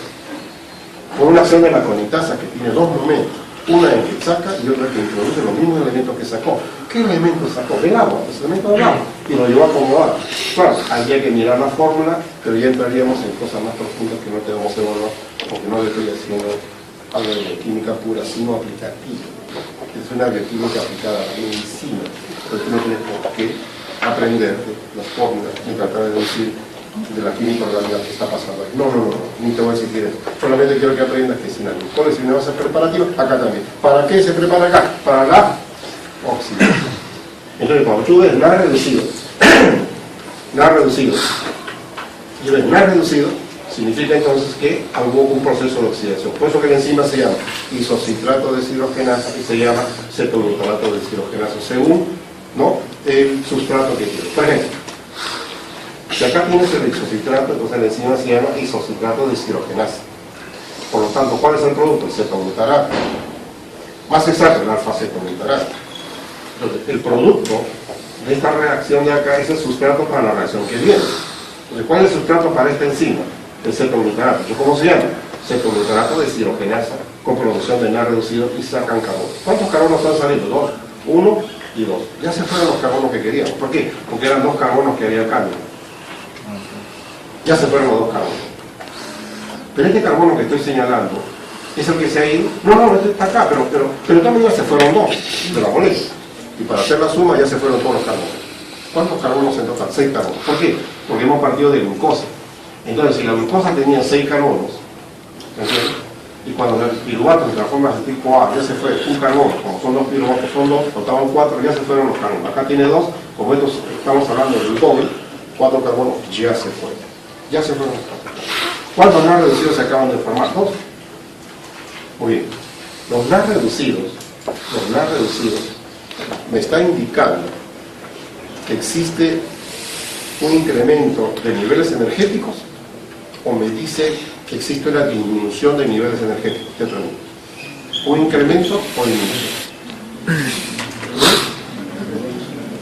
Por una acción de la conitasa que tiene dos momentos, una en que saca y otra que introduce los mismos elementos que sacó. ¿Qué elementos sacó? El agua, el elemento del agua, y lo llevó a acomodar. Claro, había que mirar la fórmula, pero ya entraríamos en cosas más profundas que no tenemos que evaluar, porque no le estoy haciendo algo de química pura, sino aplicativa. Es una bioquímica aplicada a la medicina. Entonces no tienes por qué aprender las fórmulas ni tratar de decir de la química orgánica que está pasando ahí. No, ni te voy a decir que solamente quiero que aprendas que sin alcohol es una base preparativa, acá también. ¿Para qué se prepara acá? Para la oxidación. Entonces cuando tú ves NAD reducido, y ves NAD reducido, significa entonces que hubo un proceso de oxidación. Por eso que la enzima se llama isocitrato deshidrogenasa y se llama cetoglutarato deshidrogenasa, según, ¿no?, el sustrato que tiene. Por ejemplo, si acá tienes el isocitrato, entonces la enzima se llama isocitrato deshidrogenasa. Por lo tanto, ¿cuál es el producto? El cetoglutarato. Más exacto, el alfa-cetoglutarato. Entonces, el producto de esta reacción de acá es el sustrato para la reacción que viene. Entonces, ¿cuál es el sustrato para esta enzima? El cetoglutarato. ¿Cómo se llama? Cetoglutarato deshidrogenasa, con producción de NAD reducido y sacan carbono. ¿Cuántos carbonos están saliendo? 2. 1 y 2. Ya se fueron los carbonos que queríamos. ¿Por qué? Porque eran 2 carbonos que había cambio. Ya se fueron los 2 carbonos. Pero este carbono que estoy señalando es el que se ha ido. No, este está acá, pero también ya se fueron 2 de la molécula. Y para hacer la suma ya se fueron todos los carbonos. ¿Cuántos carbonos en total? 6 carbonos. ¿Por qué? Porque hemos partido de glucosa. Entonces, si la glucosa tenía 6 carbonos, ¿entiendes? Y cuando el piruvato se transforma en tipo A, ya se fue un carbono, como son 2 piruvatos, son 2, faltaban 4, ya se fueron los carbonos. Acá tiene 2, como estos estamos hablando del doble, 4 carbonos, ya se fueron. Ya se fueron los carbonos. ¿Cuántos NAD reducidos se acaban de formar? 2. Muy bien. Los NAD reducidos me está indicando que existe un incremento de niveles energéticos, o me dice que existe una disminución de niveles energéticos. Te pregunto, ¿un incremento o disminución?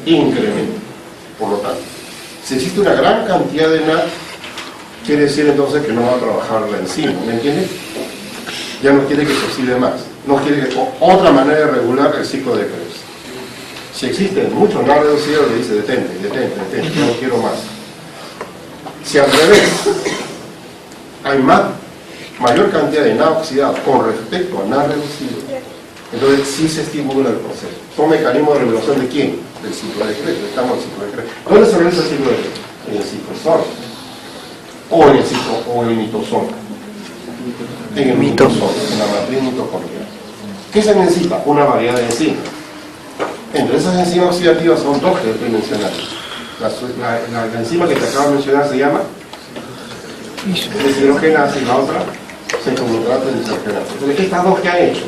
Incremento. Por lo tanto, si existe una gran cantidad de NAD, quiere decir entonces que no va a trabajar la enzima, ¿me entiendes? Ya no quiere que se oxide más, no quiere que, otra manera de regular el ciclo de Krebs. Si existen muchos NAD reducidos, le dice detente, no quiero más. Si al revés hay mayor cantidad de NAD oxidado con respecto a NAD reducido, entonces sí se estimula el proceso. ¿Son mecanismos de regulación de quién? Del ciclo de Krebs. Estamos en el ciclo de Krebs. ¿Dónde se realiza el ciclo de Krebs? En el citosol o en el mitosol. En el mitosol, en la matriz mitocondrial. ¿Qué se necesita? Una variedad de enzimas. Entre esas enzimas oxidativas son dos que estoy mencionando. La enzima que te acabo de mencionar se llama deshidrogenasa y la otra cetoglutarato de deshidrogenasa. Entonces, estas dos que han hecho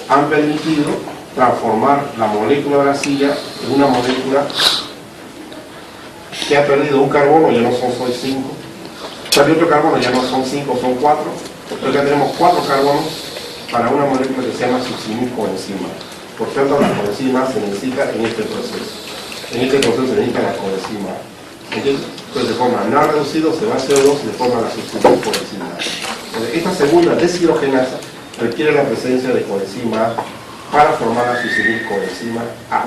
han permitido transformar la molécula de la arcilla en una molécula que ha perdido un carbono, ya no son 5, perdió otro carbono, ya no son 5, son 4, pero ya tenemos 4 carbonos para una molécula que se llama succinilcoenzima. Por tanto, la coenzima se necesita en este proceso. En este proceso se necesita la coenzima. Entonces se forma NAD reducido, se va a CO2 y se forma la succinilcoenzima. Esta segunda deshidrogenasa requiere la presencia de coenzima A para formar la succinilcoenzima A.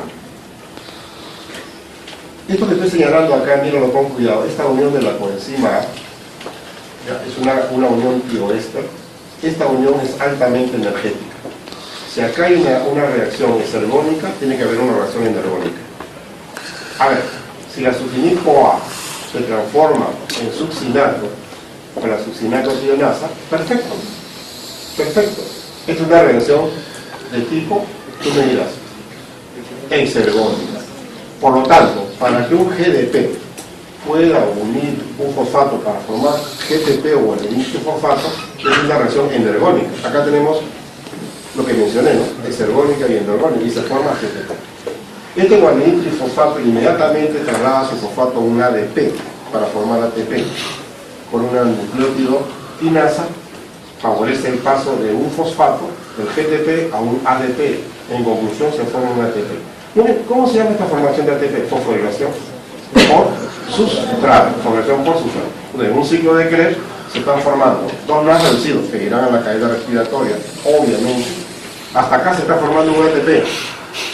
Esto que estoy señalando acá, mírenlo con cuidado, esta unión de la coenzima A es una unión tioéster. Esta unión es altamente energética. Si acá hay una reacción exergónica, tiene que haber una reacción energónica. A ver, si la succinil-CoA se transforma en succinato con la succinato-tionasa, perfecto. Esta es una reacción de tipo, tú me dirás, exergónica. Por lo tanto, para que un GDP pueda unir un fosfato para formar GTP o el fosfato, es una reacción energónica. Acá tenemos lo que mencioné, ¿no? Exergónica y energónica, y se forma GTP. Este guanidin trifosfato inmediatamente traslada su fosfato a un ADP para formar ATP. Con un nucleótido quinasa favorece el paso de un fosfato, del GTP, a un ADP. En conclusión se forma un ATP. ¿Cómo se llama esta formación de ATP? Fosforilación por sustrato. Fosforilación por sustrato. En un ciclo de Krebs se están formando dos NAD reducidos que irán a la cadena respiratoria, obviamente. Hasta acá se está formando un ATP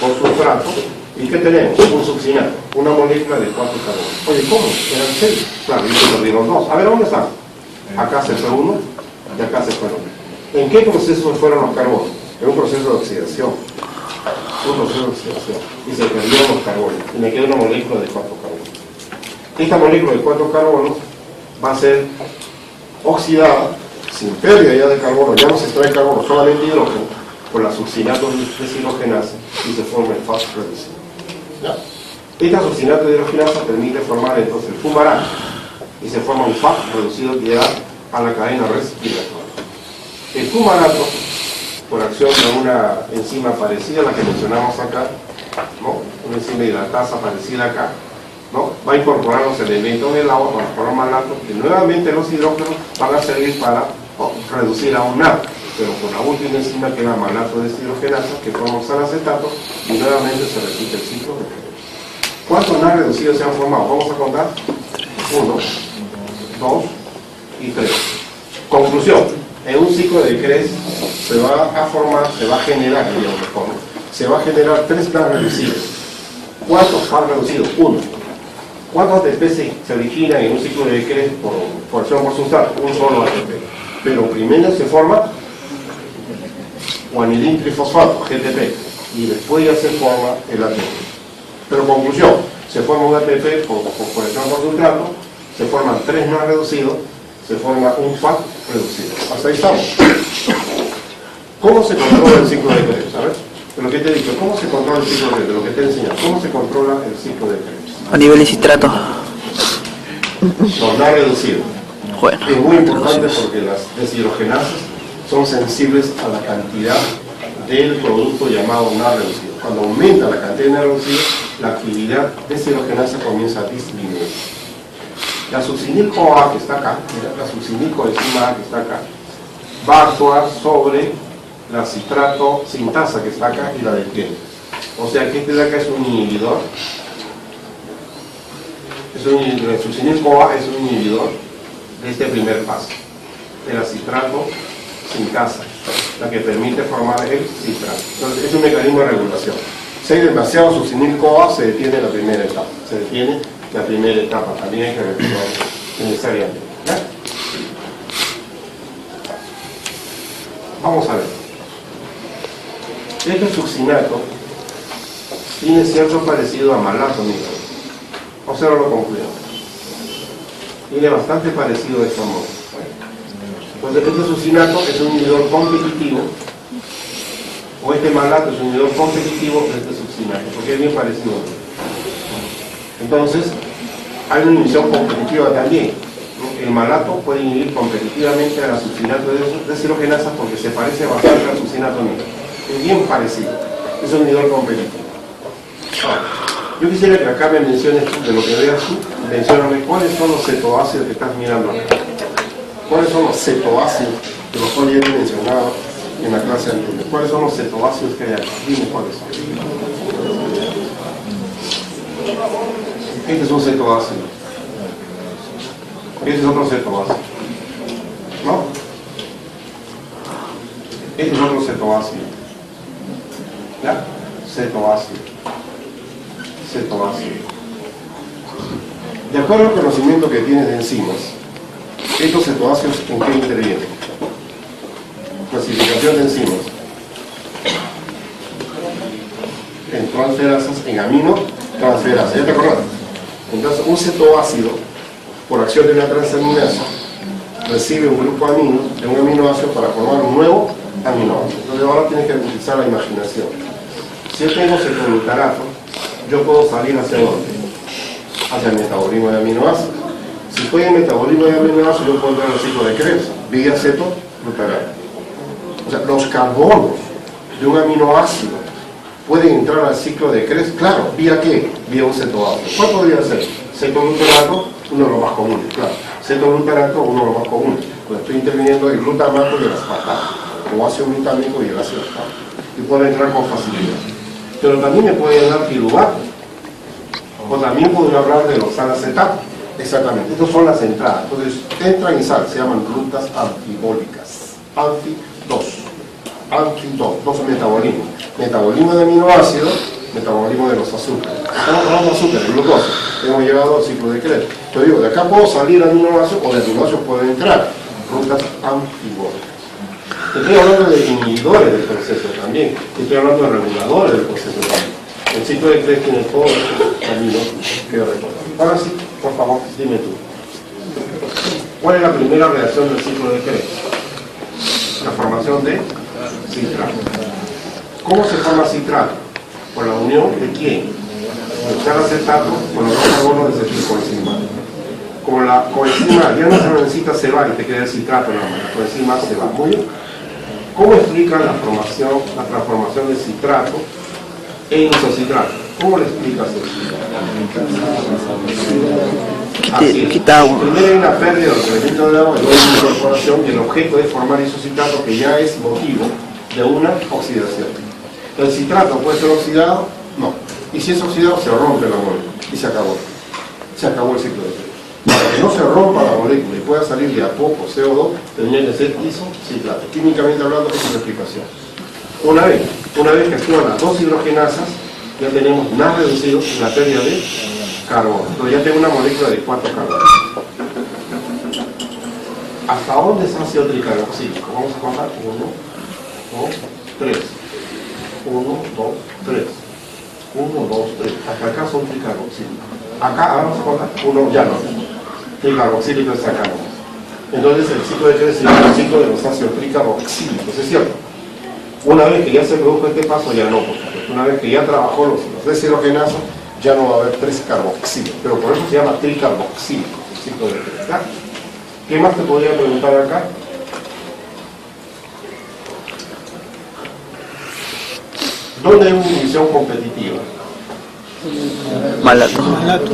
por sustrato. ¿Y qué tenemos? Un succinato, una molécula de 4 carbonos. Oye, ¿cómo? Eran 6. Claro, y se perdieron 2. A ver, ¿dónde están? Acá se fue uno y acá se fue otro. ¿En qué proceso fueron los carbonos? En un proceso de oxidación. Y se perdieron los carbonos. Y me queda una molécula de 4 carbonos. Esta molécula de 4 carbonos va a ser oxidada sin pérdida ya de carbono. Ya no se extrae carbono, solamente hidrógeno, por la succinato deshidrogenasa y se forma el FAS reducido. ¿Ya? Esta succinato deshidrogenasa permite formar entonces el fumarate y se forma un FAS reducido que llega a la cadena respiratoria. El fumarato, por acción de una enzima parecida a la que mencionamos acá, ¿no? Una enzima hidratasa parecida acá, ¿no? Va a incorporar los elementos del agua para formar malato, que nuevamente los hidrógenos van a servir para reducir a un NAD, pero con la última enzima que es la malato deshidrogenasa, que forma oxalacetato, y nuevamente se repite el ciclo de Krebs. ¿Cuántos NAD reducidos se han formado? Vamos a contar. 1, 2 y 3. Conclusión. En un ciclo de Krebs se va a formar, se va a generar, se va a generar 3 NAD reducidos. ¿Cuántos FAS reducidos? 1. ¿Cuántos ATP se originan en un ciclo de Krebs por acción por sustrato? Un solo ATP. Pero primero se forma guanidin trifosfato, GTP, y después ya se forma el ATP. Pero conclusión, se forma un ATP por acción por sustrato, se forman 3 NAD reducidos, se forma un FAS reducido. Hasta ahí estamos. ¿Cómo se controla el ciclo de Krebs? ¿Sabes? De lo que te he dicho, ¿cómo se controla el ciclo de Krebs? De lo que te he enseñado, ¿cómo se controla el ciclo de Krebs? A nivel de citrato. Los NAD reducidos. Bueno, es muy importante porque las deshidrogenasas son sensibles a la cantidad del producto llamado NAD reducido. Cuando aumenta la cantidad de NAD reducido, la actividad deshidrogenasa comienza a disminuir. La succinil-CoA que está acá, la succinilcoenzima A que está acá, va a actuar sobre la citrato sintasa que está acá y la detiene. O sea que este de acá es un inhibidor El succinil-CoA es un inhibidor de este primer paso, el acitrato sintasa, la que permite formar el citrato. Entonces es un mecanismo de regulación. Si hay demasiado succinil-CoA, se detiene la primera etapa. También hay que repetirlo necesariamente. ¿Ya? Vamos a ver. Este succinato tiene cierto parecido a malato, mira. Obsérvalo con cuidado. Tiene bastante parecido de este modo. Entonces, este succinato es un inhibidor competitivo, o este malato es un inhibidor competitivo de este succinato, porque es bien parecido. Entonces, hay una inhibición competitiva también. El malato puede inhibir competitivamente a la succinato de cirogenasa porque se parece bastante al succinato negro. Es bien parecido. Es un inhibidor competitivo. Ahora, yo quisiera que acá me menciones tú, de lo que veas tú, mencióname cuáles son los cetoácidos que estás mirando acá. ¿Cuáles son los cetoácidos de los cuales ya he mencionado en la clase anterior? ¿Cuáles son los cetoácidos que hay acá? Dime cuáles son. Este es un cetoácido. Este es otro cetoácido. ¿No? Este es otro cetoácido. ¿Ya? Cetoácido. De acuerdo al conocimiento que tienes de enzimas, estos cetoácidos ¿en qué intervienen? Clasificación de enzimas. En transferasas, en aminotransferasas. ¿Ya te acuerdas? Entonces, un cetoácido, por acción de una transaminasa, recibe un grupo amino de un aminoácido para formar un nuevo aminoácido. Entonces, ahora tienes que utilizar la imaginación. Si yo tengo cetoglutarato, yo puedo salir hacia dónde? Hacia el metabolismo de aminoácidos. Si estoy en metabolismo de aminoácidos, yo puedo entrar al ciclo de Krebs, vía cetoglutarato. O sea, los carbonos de un aminoácido pueden entrar al ciclo de Krebs, claro, ¿vía qué? Vía un cetoácido. ¿Cuál podría ser? Cetoglutarato, uno de los más comunes, claro. Cetoglutarato, uno de los más comunes. Pues estoy interviniendo el glutamato y el aspartato, o ácido glutámico y el ácido aspartato. Y puedo entrar con facilidad. Pero también me puede dar piruvato. O también podría hablar de los salacetatos. Exactamente, estas son las entradas. Entonces, entran y salen, se llaman rutas antigólicas. Dos metabolismos. Metabolismo de aminoácidos, metabolismo de los azúcares. No azúcares, glucosa. Hemos llegado al ciclo de Krebs. Pero digo, de acá puedo salir aminoácidos o de aminoácidos puedo entrar. Rutas antigólicas. Estoy hablando de inhibidores del proceso también. Estoy hablando de reguladores del proceso también. El ciclo de Krebs tiene todo estos caminos que recordar. Ahora sí, por favor, dime tú. ¿Cuál es la primera reacción del ciclo de Krebs? La formación de citrato. ¿Cómo se forma citrato? Por la unión de quién? El salacetato con los dos carbonos de acetilcoenzima. Como la coenzima ya no se necesita, se va y te queda el citrato en la mano. La coenzima se va. Muy bien. ¿Cómo explica la transformación de citrato en isocitrato? ¿Cómo le explicas eso? Así es. Primero hay una pérdida del elemento de agua y luego una incorporación, y el objeto es formar isocitrato, que ya es motivo de una oxidación. ¿El citrato puede ser oxidado? No. Y si es oxidado, se rompe la molécula y se acabó. Se acabó el ciclo de Krebs. Para que no se rompa la molécula y pueda salir de a poco CO2, tendría que ser isocitrato. Químicamente hablando, esa es la explicación. Una vez que actúan las dos hidrogenasas, ya tenemos más reducido la pérdida de carbono. Entonces ya tengo una molécula de 4 carbonos. ¿Hasta dónde es ácido tricarboxílico? Vamos a contar 1, 2, 3. 1, 2, 3. 1, 2, 3. Hasta acá son tricarboxílicos. Acá vamos a contar 1, ya no. Tricarboxílico es acá. Entonces el ciclo de Krebs es el ciclo de los ácidos tricarboxílicos, ¿es cierto? Una vez que ya se produjo este paso, ya no, por supuesto. Una vez que ya trabajó los deshidrogenasas, ya no va a haber 3 carboxílicos, pero por eso se llama tricarboxílico, el ciclo de Krebs. ¿Ya? ¿Qué más te podría preguntar acá? ¿Dónde hay una inhibición competitiva? Malato. Malato.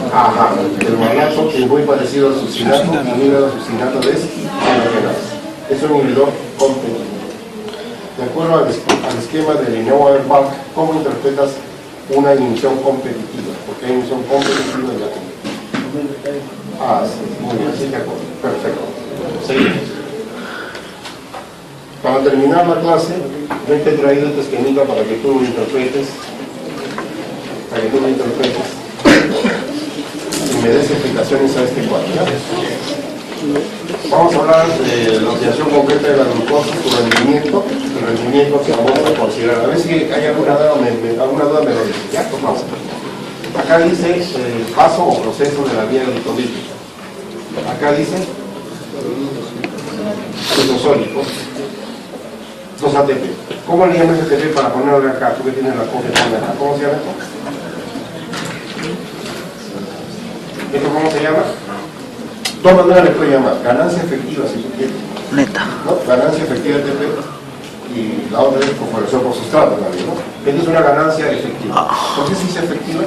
El malato, que es muy parecido al succinato, inhibe al succinato de deshidrogenasa. Es un inhibidor competitivo. De acuerdo al esquema de Lineuer-Bach, ¿cómo interpretas una inhibición competitiva? Porque hay inhibición competitiva y la competitiva. Ah, sí, muy bien, sí, de acuerdo. Perfecto. Seguimos. Para terminar la clase, yo te he traído este esquemita para que tú lo interpretes. Para que tú lo interpretes. Y me des explicaciones a este cuadro, ¿ya? Vamos a hablar de la oxidación concreta de la glucosa, su rendimiento, el rendimiento que vamos a considerar. A ver si hay alguna duda, me lo dice. Ya, pues vamos. Acá dice el paso o proceso de la vía glicolítica. Acá dice citosólico, 2 ATP. ¿Cómo le llamas ATP para ponerlo acá? Tú que tienes la copia acá. ¿Cómo se llama esto? ¿Esto cómo se llama? Dos maneras le puede llamar. Ganancia efectiva, si tú quieres. Neta. ¿No? Ganancia efectiva de ATP. Y la otra es fosforilación por sustrato también, ¿no? Esta es una ganancia efectiva. ¿Por qué se dice efectiva?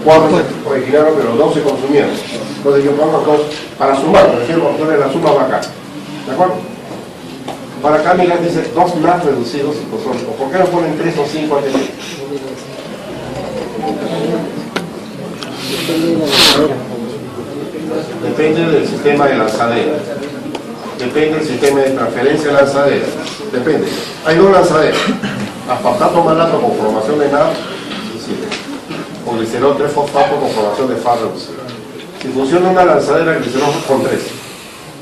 4 se originaron, pero 2 se consumieron. Entonces yo pongo 2 para sumar, me refiero a poner la suma acá. ¿De acuerdo? Para acá Miguel dice 2 más reducidos citosólicos. ¿Por qué no ponen 3 o 5 ATP? Depende del sistema de lanzadera. Depende del sistema de transferencia de lanzadera. Depende. Hay 2 lanzaderas. Aspartato malato con formación de NAD y 7. O glicerol 3-fosfato con formación de FAD reducido. Si funciona una lanzadera, el glicerol con 3.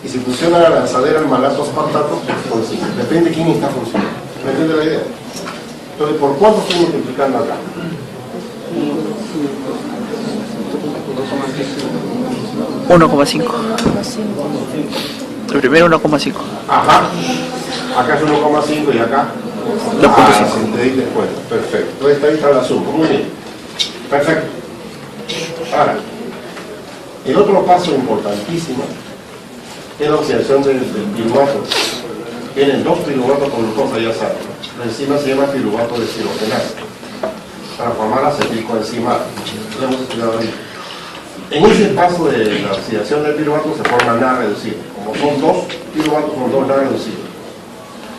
Y si funciona la lanzadera, el malato aspartato con 5. Depende de quién está funcionando. ¿Me entiende la idea? Entonces, ¿por cuánto estoy multiplicando acá? 1,5. El primero 1,5. Ajá. Acá es 1,5 y acá 2,5. si te diste cuenta. Perfecto. Entonces ahí está el asunto. Muy bien. Perfecto. Ahora, el otro paso importantísimo es la oxidación del piruvato. Tienen 2 piruvatos con glucosa, ya saben. La enzima se llama piruvato de deshidrogenasa para formar acetilcoenzima. Lo hemos estudiado ahorita. En ese paso de la oxidación del piruvato se forma NAD reducido. Como son 2 piruvatos, son 2 NAD reducidos.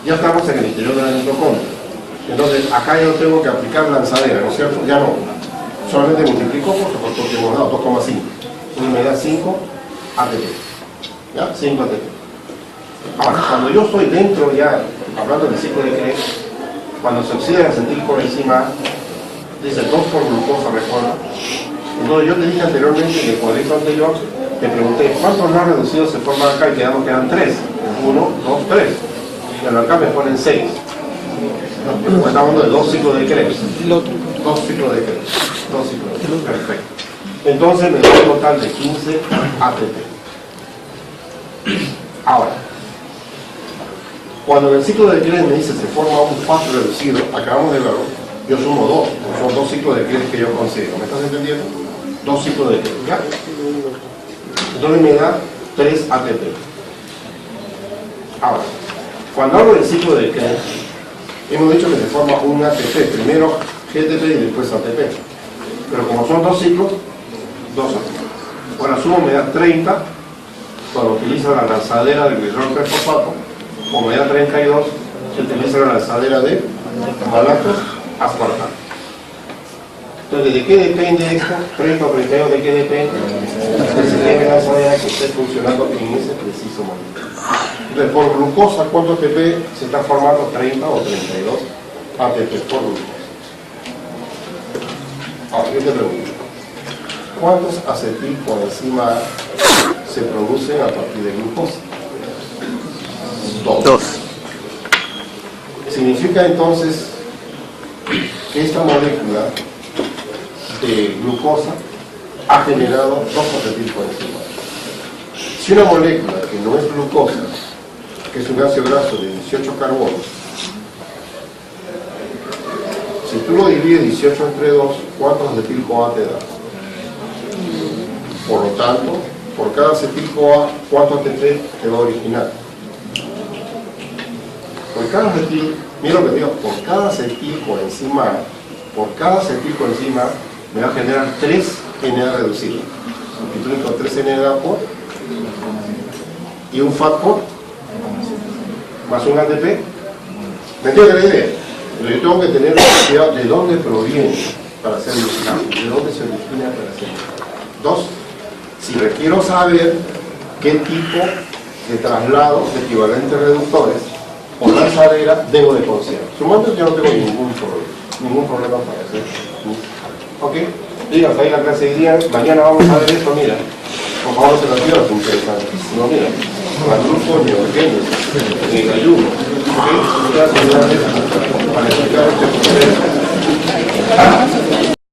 Ya estamos en el interior de la mitocondria. Entonces, acá yo tengo que aplicar lanzadera, ¿no es cierto? Ya no. Solamente multiplico porque hemos dado 2,5. Entonces me da 5 ATP. ¿Ya? 5 ATP. Ahora, cuando yo estoy dentro ya, hablando del ciclo de Krebs, cuando se oxida el acetilcoenzima, dice 2 por glucosa, recuerda. Entonces yo te dije anteriormente en el cuadrito anterior, te pregunté cuántos NAD reducidos se forman acá y quedamos que eran 3. 1, 2, 3. Pero acá me ponen 6. Estamos hablando de 2 ciclos de Krebs. 2 ciclos de Krebs. 2 ciclos de Krebs. Perfecto. Entonces me da un total de 15 ATP. Ahora, cuando en el ciclo de Krebs me dice se forma un FAD reducido, acabamos de verlo, yo sumo 2, son 2 ciclos de Krebs que yo considero. ¿Me estás entendiendo? 2 ciclos de Krebs, ¿ya? Entonces me da 3 ATP. Ahora, cuando hablo del ciclo de Krebs, hemos dicho que se forma un ATP, primero GTP y después ATP. Pero como son 2 ciclos, 2 ATP. Ahora sumo me da 30 cuando utilizo la lanzadera del glicerol 3-fosfato, o me da 32 si utilizo la lanzadera de malatos aspartato. Entonces, ¿de qué depende esto? 30 o 32, ¿de qué depende? Del sistema de lanzadera que esté funcionando en ese preciso momento. Entonces, por glucosa, ¿cuánto ATP se está formando? 30 o 32 ATP por glucosa. Ahora, yo te pregunto, ¿cuántos acetilcoenzima se producen a partir de glucosa? 2. Significa entonces que esta molécula de glucosa ha generado 2 acetilcoenzima. Si una molécula que no es glucosa, que es un ácido graso de 18 carbonos, si tú lo divides 18 entre 2, ¿cuántos acetil-CoA te da? Por lo tanto, por cada acetil-CoA, ¿cuánto ATP te va a originar? Por cada acetil, mira lo que digo, por cada acetilcoenzima me va a generar 3 NA reducidos. Multiplico 3 NA por y un FAD por más un ATP. ¿Me entiendes la idea? Pero yo tengo que tener la idea de dónde proviene para hacer el cambio? ¿De dónde se origina para hacer el cambio? Dos, si requiero saber qué tipo de traslado de equivalentes reductores o lanzadera debo de considerar. Sumando yo no tengo ningún problema para hacer. ¿Ok? Digan, ahí la clase de día, mañana vamos a ver esto, mira. Por favor, se las dio, es interesante. No, mira, para grupos neopequeños, en el ayuno. ¿Ok? Para explicar este proceso.